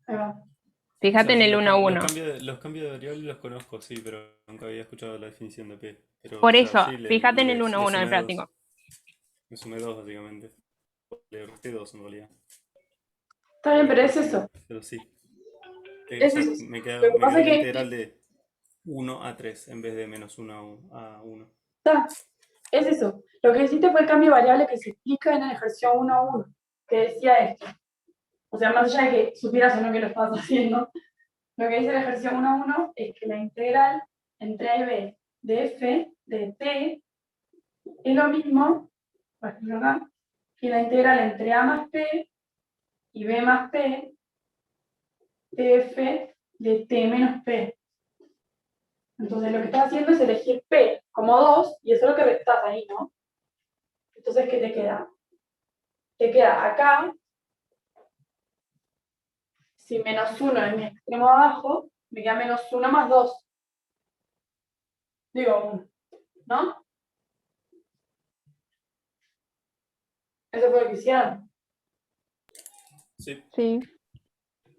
Ahí va. O Fíjate sea, en sí, el los 1-1. cambios de variable los conozco, sí, pero nunca había escuchado la definición de P. Pero, o Por sea, eso, sí, fíjate en el 1-1 del sumé práctico. 2. Me sumé 2, básicamente. Le resté 2 en realidad. Está bien, pero es eso. Pero sí. O Es sea, eso. me Lo que quedó pasa la es integral que de 1 a 3 en vez de menos 1 a 1. es eso. Lo que hiciste fue el cambio variable que se explica en el ejercicio 1 a 1, que decía esto. O sea, más allá de que supieras o no que lo estabas haciendo, lo que dice el ejercicio 1 a 1 es que la integral entre a y b de f de t es lo mismo, por ejemplo acá, que la integral entre a más p y b más p de f de t menos p. Entonces lo que estás haciendo es elegir p como 2 y eso es lo que estás ahí, ¿no? Entonces, ¿qué te queda? Te queda acá, si menos 1 en mi extremo abajo, me queda menos 1 más 2. Digo 1, ¿no? Eso fue lo que hicieron. Sí. Sí.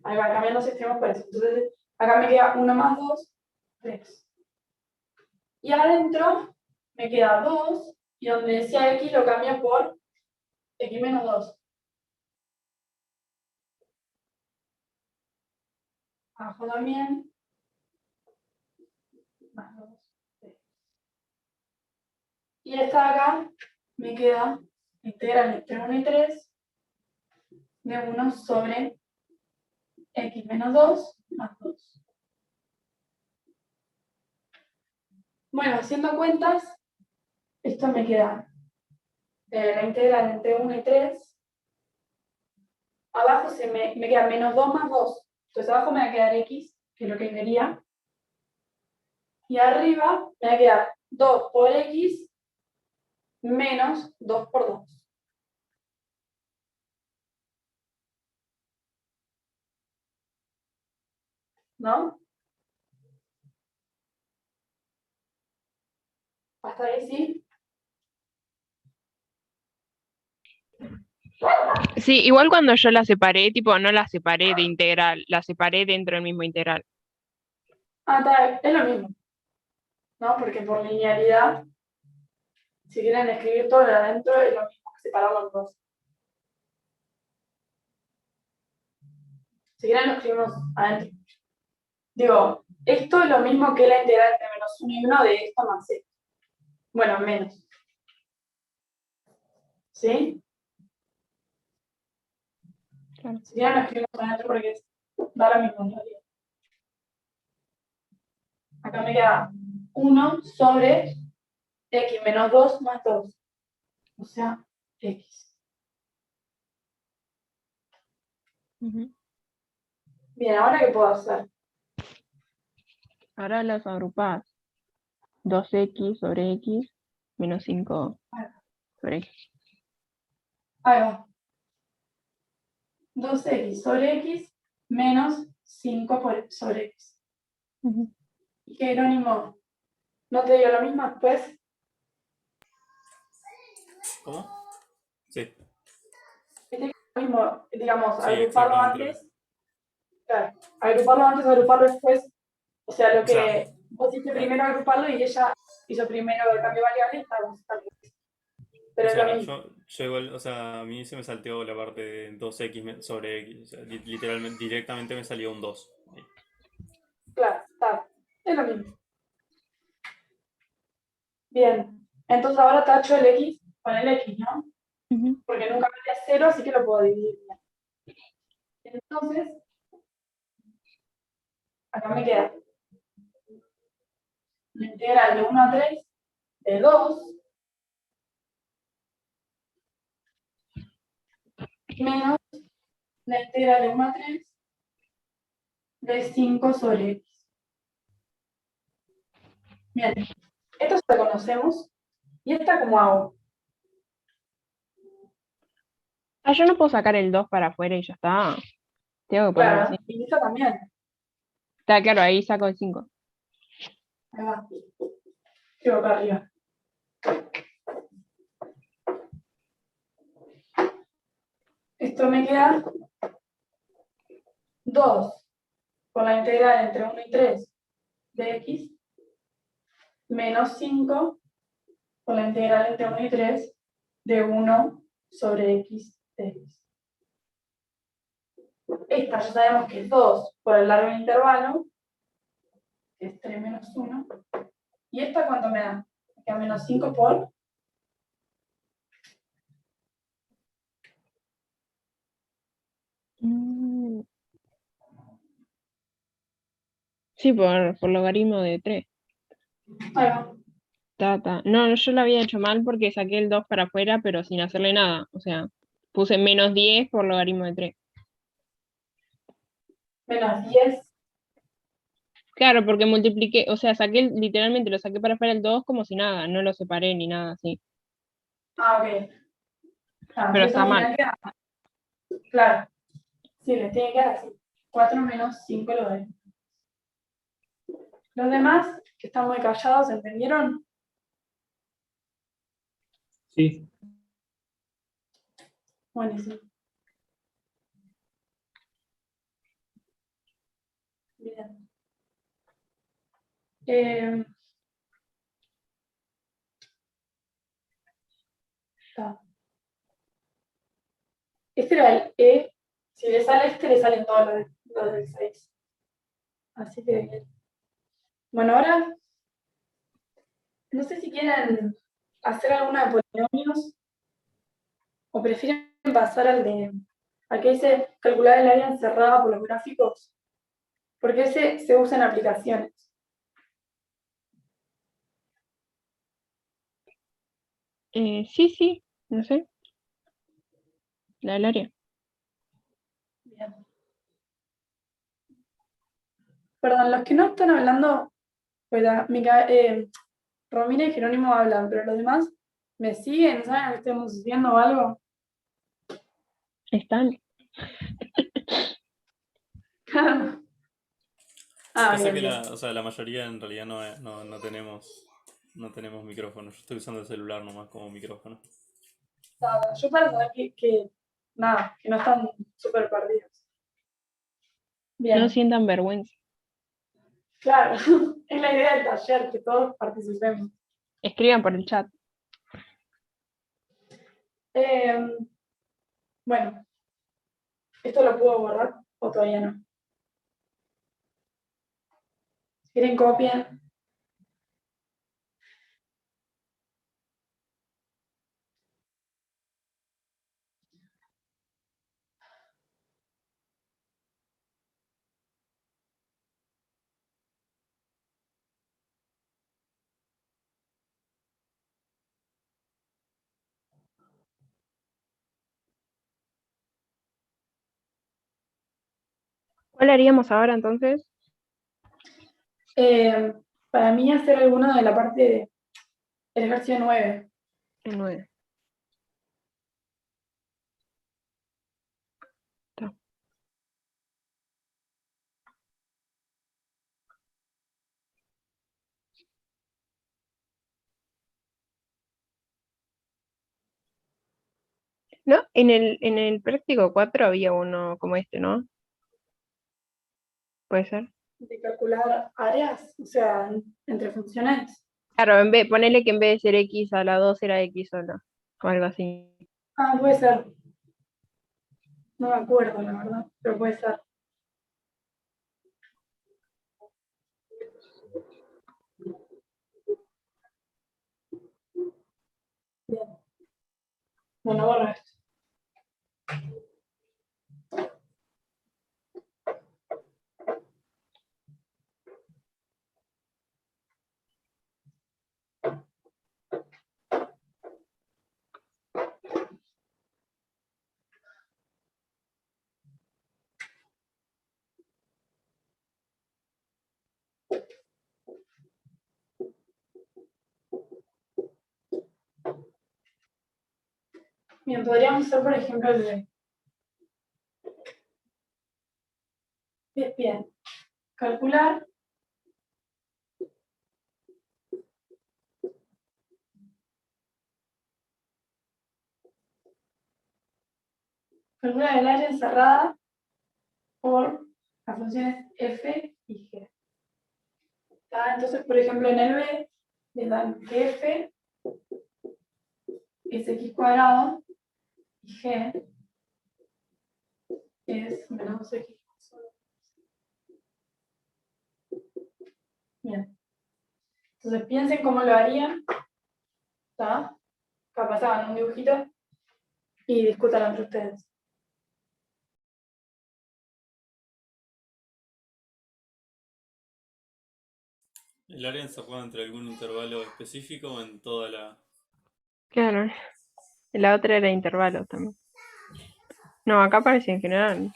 Ahí va, cambiando los extremos por eso. Entonces, acá me queda 1 más 2, 3. Y adentro me queda 2, y donde decía x lo cambio por x menos 2. Abajo también, más 2. Y esta de acá me queda integral entre 1 y 3 de 1 sobre x menos 2 más 2. Bueno, haciendo cuentas, esto me queda la integral entre 1 y 3. Abajo me queda menos 2 más 2. Entonces abajo me va a quedar x, que es lo que quería. Y arriba me va a quedar 2 por x menos 2 por 2. ¿No? ¿Hasta ahí sí? Sí, igual cuando yo la separé, tipo, no la separé de integral, la separé dentro del mismo integral. Ah, está, es lo mismo. ¿No? Porque por linealidad, si quieren escribir todo de adentro, es lo mismo que separarlo en dos. Si quieren lo escribimos adentro. Digo, esto es lo mismo que la integral entre menos 1 y 1 de esto más esto. Bueno, menos. ¿Sí? Claro. Si quieren lo escribimos adentro porque da lo mismo en realidad. Acá me queda 1 sobre x menos 2 más 2. O sea, x. Ujú. Bien, ¿ahora qué puedo hacer? Ahora las agrupás. 2x sobre x menos 5 sobre x. Ahí va. 2x sobre x menos 5 sobre x. Ujú. ¿Y Jerónimo? ¿No te dio lo mismo después? ¿Cómo? Sí. ¿Viste que lo mismo, digamos, Sí, agruparlo exactamente lo antes? Claro, agruparlo antes, agruparlo después. O sea, lo O sea, que vos hiciste primero agruparlo y ella hizo primero el cambio de variable y estamos tal vez. Pero es lo mismo. yo igual, o sea, a mí se me salteó la parte de 2x sobre x. O sea, literalmente, directamente me salió un 2. Ahí. Claro, está. Es lo mismo. Bien. Entonces ahora tacho el x con el x, ¿no? Ujú. Porque nunca me da 0, así que lo puedo dividir bien. Entonces, acá me queda la integral de 1 a 3 de 2 menos la integral de 1 a 3 de 5 sobre x. Bien, esto ya lo conocemos. ¿Y esta cómo hago? Ah, yo no puedo sacar el 2 para afuera y ya está. Tengo que ponerlo Claro, así. y esta también. Está claro, ahí saco el 5. Ahí va. Llevo acá arriba. Esto me queda 2 por la integral entre 1 y 3 de x menos 5 por la integral entre 1 y 3 de 1 sobre x de x. Esta ya sabemos que es 2 por el largo del intervalo, que es 3 menos 1. ¿Y esta cuánto me da? Me queda menos 5 por... Sí, por logaritmo de 3. Ahí va. No, yo lo había hecho mal porque saqué el 2 para afuera, pero sin hacerle nada. O sea, puse menos 10 por logaritmo de 3. Menos 10. Claro, porque multipliqué, o sea, literalmente lo saqué para afuera el 2 como si nada, no lo separé ni nada así. Ah, ok. Ah, Pero eso está al mal. final queda... Claro. Sí, les tiene que dar así. 4 menos 5 lo de. Los demás, que están muy callados, ¿entendieron? Sí. Buenísimo. Bien. Está. Este era el E. Si le sale este, le salen todos los del 6. Así que bien. Bueno, ahora, no sé si quieren hacer alguna de polinomios o prefieren pasar al que dice calcular el área encerrada por los gráficos, porque ese se usa en aplicaciones. Sí, no sé. La del área. Bien. Perdón, los que no están hablando, pues Romina y Jerónimo hablan, pero los demás me siguen, ¿saben que estemos haciendo algo? Están. Pasa Bien, que bien. o sea, la mayoría en realidad no tenemos micrófono. Yo estoy usando el celular nomás como micrófono. Yo para saber nada, que no están súper perdidos. No Bien, sientan vergüenza. claro, es la idea del taller, que todos participemos. Escriban por el chat. Bueno, ¿esto lo puedo borrar o todavía no? Si quieren copien. ¿Cuál haríamos ahora entonces? Para mí hacer alguno de la parte del ejercicio 9. El 9. ¿No? En el práctico 4 había uno como este, ¿no? ¿Puede ser? De calcular áreas, o sea, entre funciones. Claro, ponele que en vez de ser x a la 2 era x solo. O algo así. Ah, puede ser. No me acuerdo, la verdad, pero puede ser. Bien. Bueno, borro esto. Bien, podríamos hacer, por ejemplo, el de... Bien, calcular. Calcular el área encerrada por las funciones f y g. Entonces, por ejemplo, en el B le dan que f es x cuadrado y g es menos x más 1. Bien. Entonces piensen cómo lo harían. ¿Está? Capaz hagan un dibujito y discutan entre ustedes. ¿El área encerrada entre algún intervalo específico o en toda la...? Claro. La otra era intervalo también. No, acá parece en general.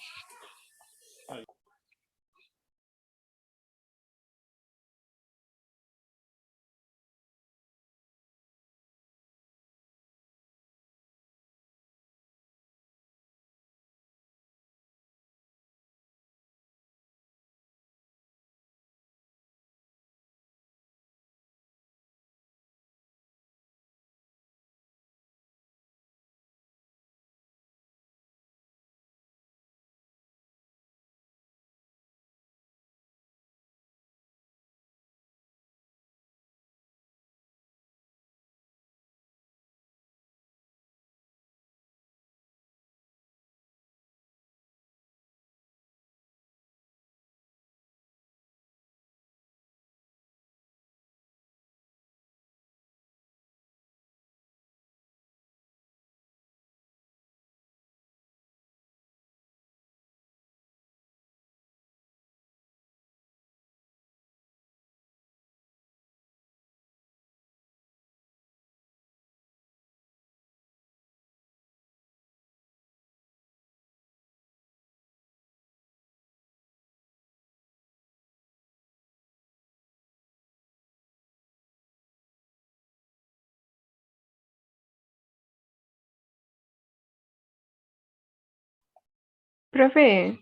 Profe,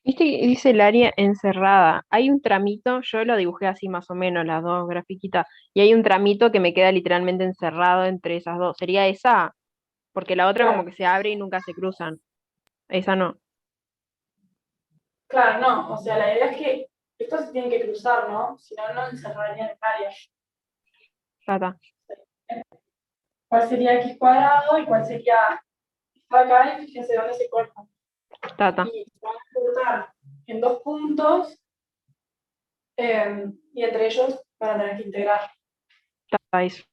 viste que dice el área encerrada. Hay un tramito, yo lo dibujé así más o menos, las dos grafiquitas, y hay un tramito que me queda literalmente encerrado entre esas dos. ¿Sería esa? Porque la otra como Claro, que se abre y nunca se cruzan. Esa no. claro, no. O sea, la idea es que estos se tienen que cruzar, ¿no? Si no, no encerrarían el área. Ta, ta, ¿Cuál sería x cuadrado y cuál sería está acá? Y fíjense dónde se cortan. ta, ta, Y se van a cortar en dos puntos y entre ellos van a tener que integrar. ta, eso.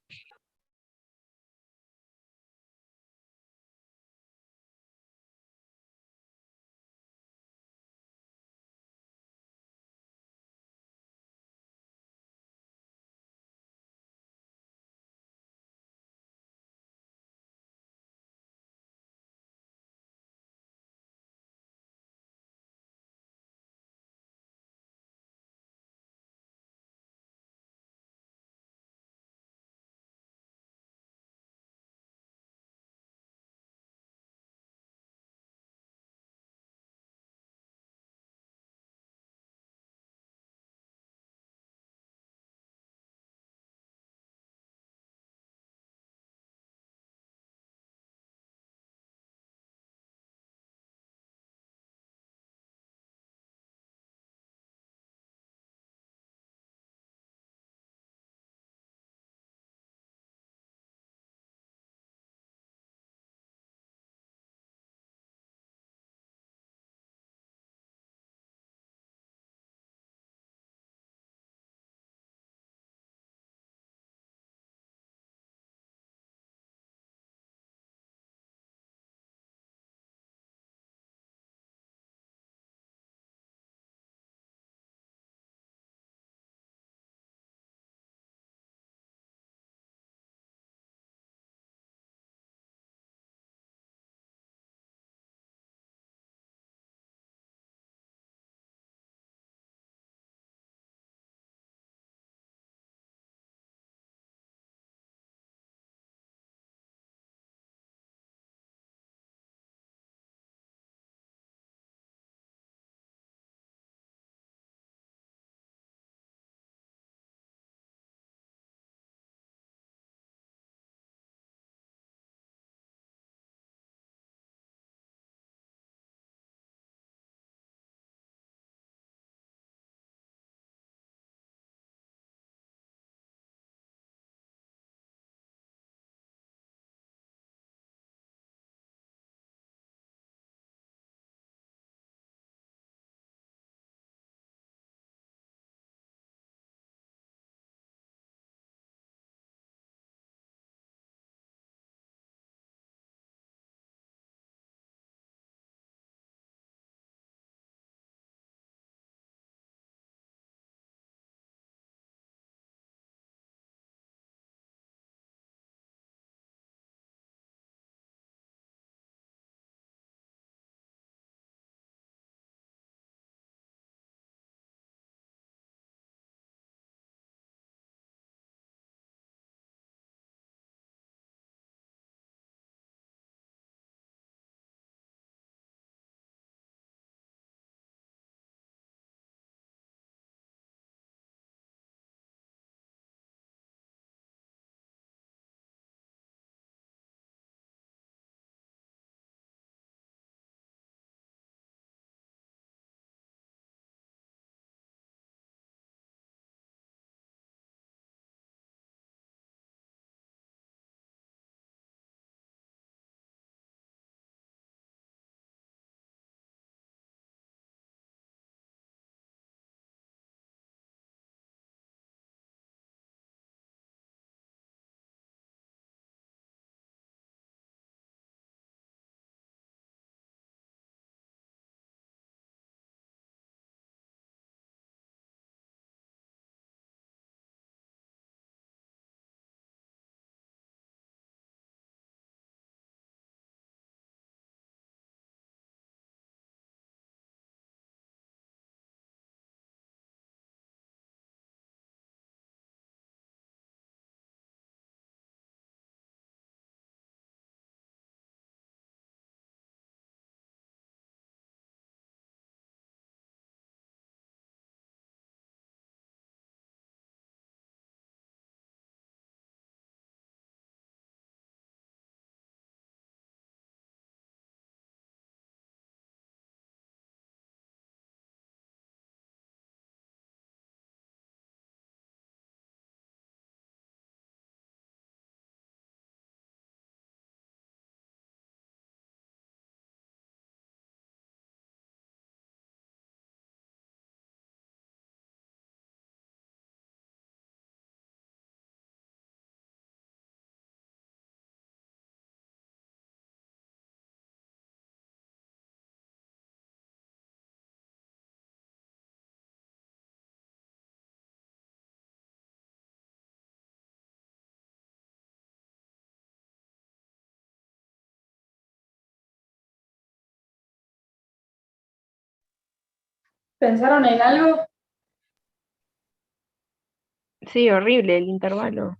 ¿Pensaron en algo? Sí, horrible el intervalo.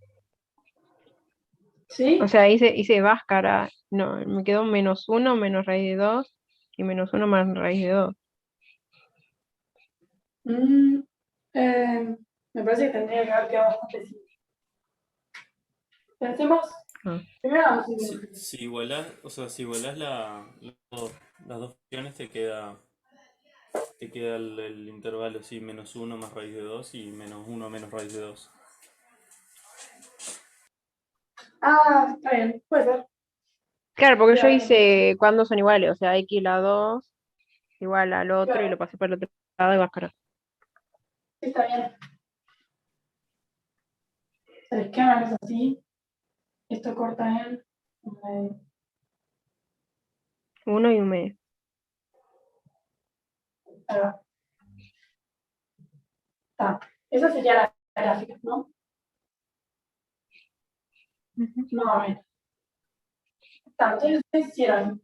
¿Sí? O sea, hice báscara. No, me quedó -1 menos raíz de 2 y -1 más raíz de 2. Me parece que tendría que haber quedado bastante simple. Pensemos, Ah. primero vamos a simplificar. Si igualás, o sea, si igualás las dos opciones te queda el intervalo, sí, -1 más raíz de 2 y -1 menos raíz de 2. Ah, está bien, puede ser. Claro, porque yo Claro. hice cuándo son iguales, o sea, x la 2 igual al otro y Claro. lo pasé por el otro lado y báscara. Sí, está bien. Se les queda una cosa así. Esto corta en un medio. 1 y 1 medio. Ahí va. Está. Esa sería la gráfica, ¿no? Más o menos. Está, entonces ustedes hicieron.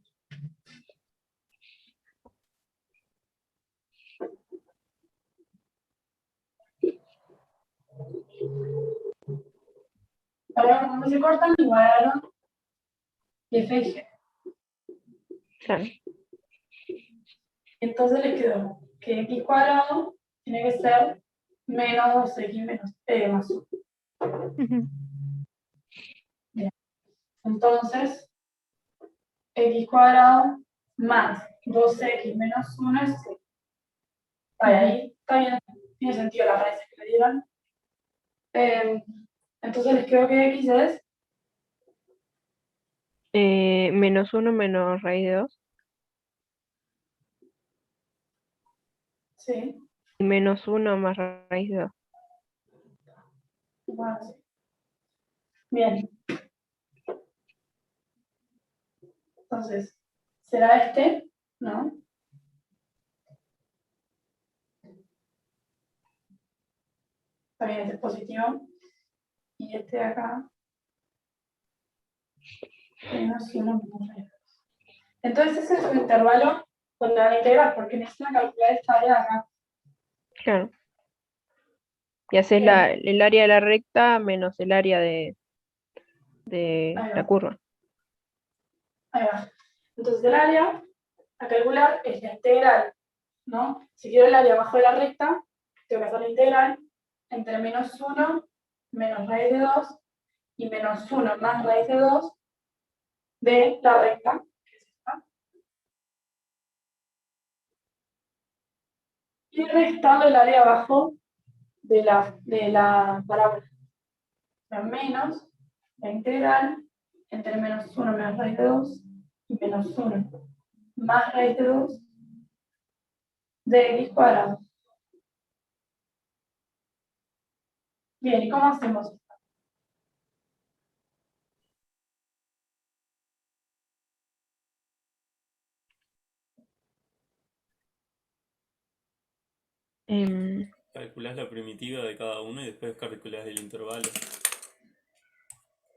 Para ver cómo se cortan, igualaron y F y G. Claro. Entonces les quedó que x cuadrado tiene que ser menos 2x menos más 1. Ujú. Entonces, x cuadrado más 2x menos 1 es 6. Ahí está bien, tiene sentido la raíz que le dieron. Entonces les quedó que x es -1 menos raíz de 2 sí, y -1 más raíz de 2. bueno, sí. Bien. Entonces, será este, ¿no? También este es positivo. Y este de acá, menos 1 menos raíz. Entonces ese es un intervalo donde van a integrar, porque necesitan calcular esta área de acá. Claro. Y haces Bien. el área de la recta menos el área de Ahí la va. curva. Ahí va. Entonces el área a calcular es la integral, ¿no? Si quiero el área abajo de la recta, tengo que hacer la integral entre -1 menos raíz de 2 y -1 más raíz de 2 de la recta, que es esta. Y restando el área abajo de la parábola. O sea, menos la integral entre -1 menos raíz de 2 y -1 más raíz de 2 de x cuadrado. Bien, ¿y cómo hacemos? Em, Calculás la primitiva de cada uno y después calculás el intervalo.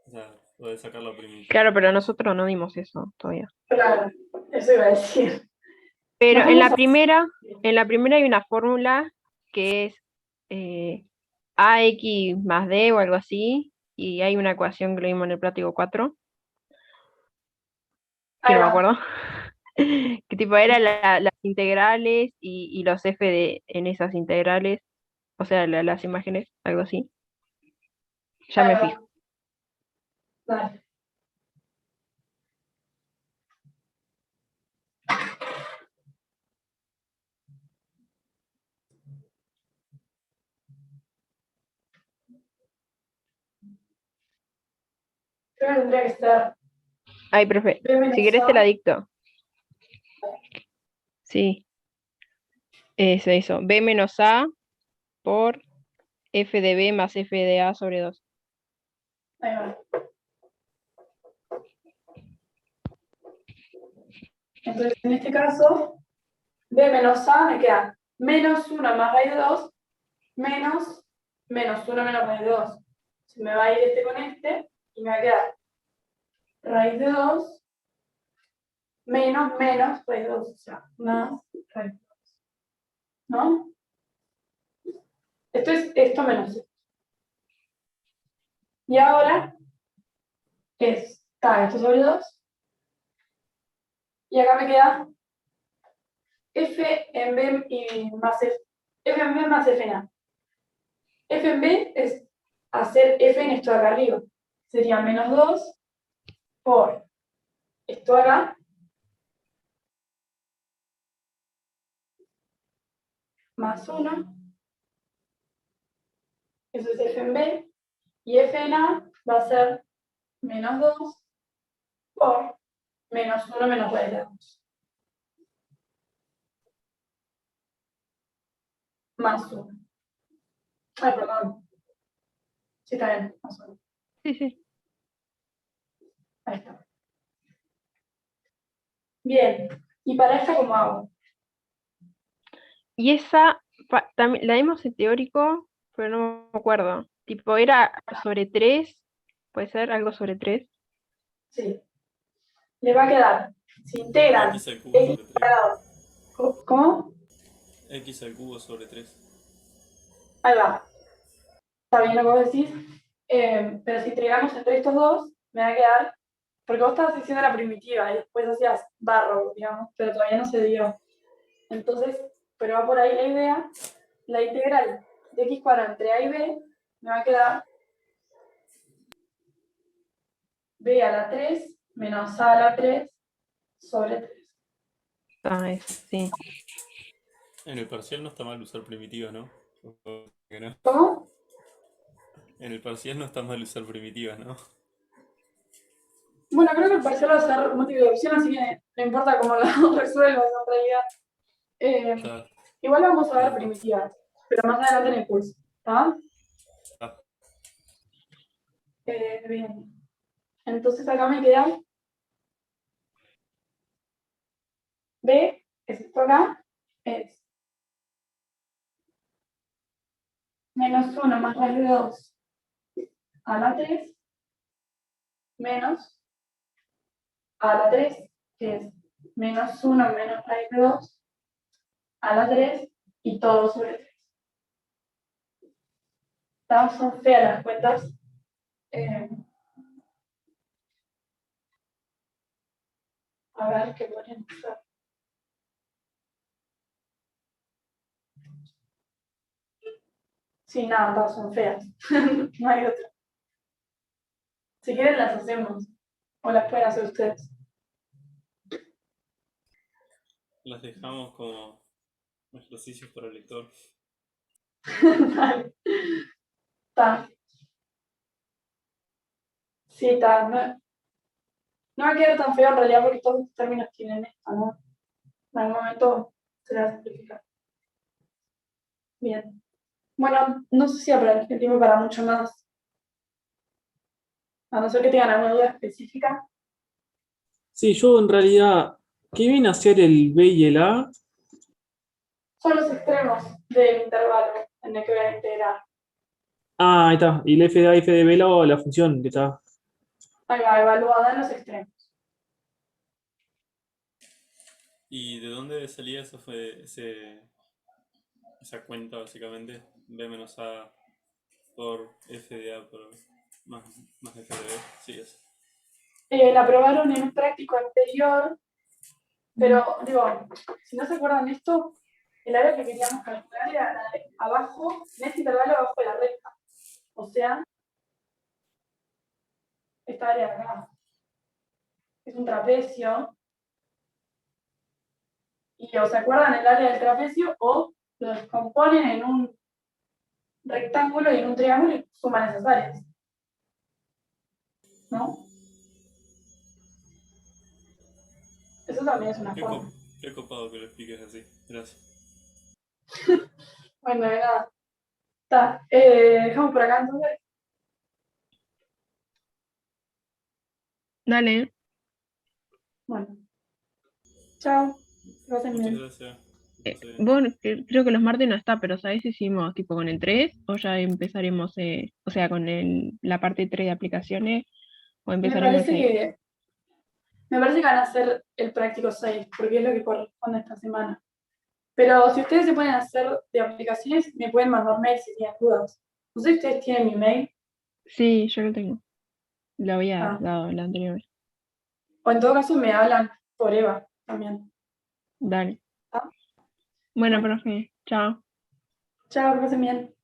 O sea, podés sacar la primitiva. claro, pero nosotros no dimos eso todavía. Claro, eso iba a decir. Pero Nos en vamos la primera hay una fórmula que es AX más D o algo así, y hay una ecuación que lo vimos en el práctico 4, que Ahí no me va. acuerdo, que tipo era las integrales y los f en esas integrales, o sea, las imágenes, algo así. Ya Ahí me va. fijo. Dale. Creo que tendría que ser Ay, profe, B menos si querés te la A. dicto. Sí, eso. B menos A por f de B más f de A sobre 2. Ahí va. Entonces, en este caso, B menos A me queda -1 más raíz de 2 menos -1 menos raíz de 2. Se me va a ir este con este y me va a quedar raíz de 2 menos raíz de 2, o sea, más raíz de 2. ¿no? Esto es esto menos esto. Y ahora está esto sobre 2. Y acá me queda f en b y más f en b más f en a. F en b es hacer f en esto de acá arriba. Sería menos 2 por esto de acá más 1. Eso es f en b. Y f en a va a ser menos 2 por menos 1 menos raíz de 2. Más 1. Ay, perdón. Sí, está bien. Más 1. Sí, sí. Ahí está. Bien. ¿Y para esta cómo hago? Y esa también la vimos en teórico, pero no me acuerdo. Tipo, era sobre 3, puede ser algo sobre 3. Sí. Le va a quedar. Se integran. X al cubo X sobre 3. cuadrado. ¿Cómo? X al cubo sobre 3. Ahí va. Está bien lo que vos decís. Pero si integramos entre estos dos, me va a quedar. Porque vos estabas diciendo la primitiva y después hacías barro, digamos, pero todavía no se dio. Entonces, pero va por ahí la idea. La integral de x cuadrado entre a y b me va a quedar b a la 3 menos a la 3 sobre 3. Ah, sí. En el parcial no está mal usar primitivas, ¿no? Que no. ¿Cómo? En el parcial no está mal usar primitivas, ¿no? Bueno, creo que el parcial va a ser múltiple de opción, así que no importa cómo lo resuelvas en realidad. Está, Igual vamos a ver está, primitivas, pero más adelante en el curso. ¿Está? está. Bien. Entonces acá me queda B, es esto acá, es menos 1 más raíz de 2 a la 3 menos a la 3, que es menos 1 menos raíz de 2 a la 3 y todo sobre 3. Son feas las cuentas. A ver qué podrían hacer. Sí, nada, todas son feas. No hay otra. Si quieren las hacemos. O las pueden hacer ustedes. Las dejamos como ejercicios para el lector. Vale. Está. Sí, está. No va a quedar tan feo en realidad porque todos los términos tienen esto, ¿no? En algún momento se va a simplificar. Bien. Bueno, no sé si habrá tiempo para mucho más. A no ser que tengan alguna duda específica. Sí, yo en realidad, ¿qué viene a ser el B y el A? Son los extremos del intervalo en el que voy a integrar. Ah, ahí está. Y el f de A y f de B, la función que está. Ahí va, evaluada en los extremos. ¿Y de dónde salía esa cuenta, básicamente? B menos A por F de A por más F de B. Sí, es. La aprobaron en un práctico anterior, pero digo, si no se acuerdan de esto, el área que queríamos calcular era la de abajo, en este intervalo abajo de la recta. O sea, esta área de acá. Es un trapecio. Y o se acuerdan el área del trapecio o lo descomponen en un rectángulo y en un triángulo y suman esas áreas. ¿No? Eso también es una forma. Qué copado que lo expliques así. Gracias. Bueno, de nada. Está. Dejamos por acá entonces. Dale. Bueno. Chao. Que pasen Muchas bien. gracias. Bueno, creo que los martes no está, pero ¿sabés si hicimos tipo con el 3 o ya empezaremos, o sea, con la parte 3 de aplicaciones o Me empezaremos parece que van a hacer el práctico 6, porque es lo que corresponde esta semana. Pero si ustedes se pueden hacer de aplicaciones, me pueden mandar mails si tienen dudas. No sé si ustedes tienen mi mail. Sí, yo lo tengo. Lo había Ah. dado la anterior vez. O en todo caso me hablan por Eva también. Dale. Ah. Bueno, Bueno. profe, chao. Chao, que pasen bien.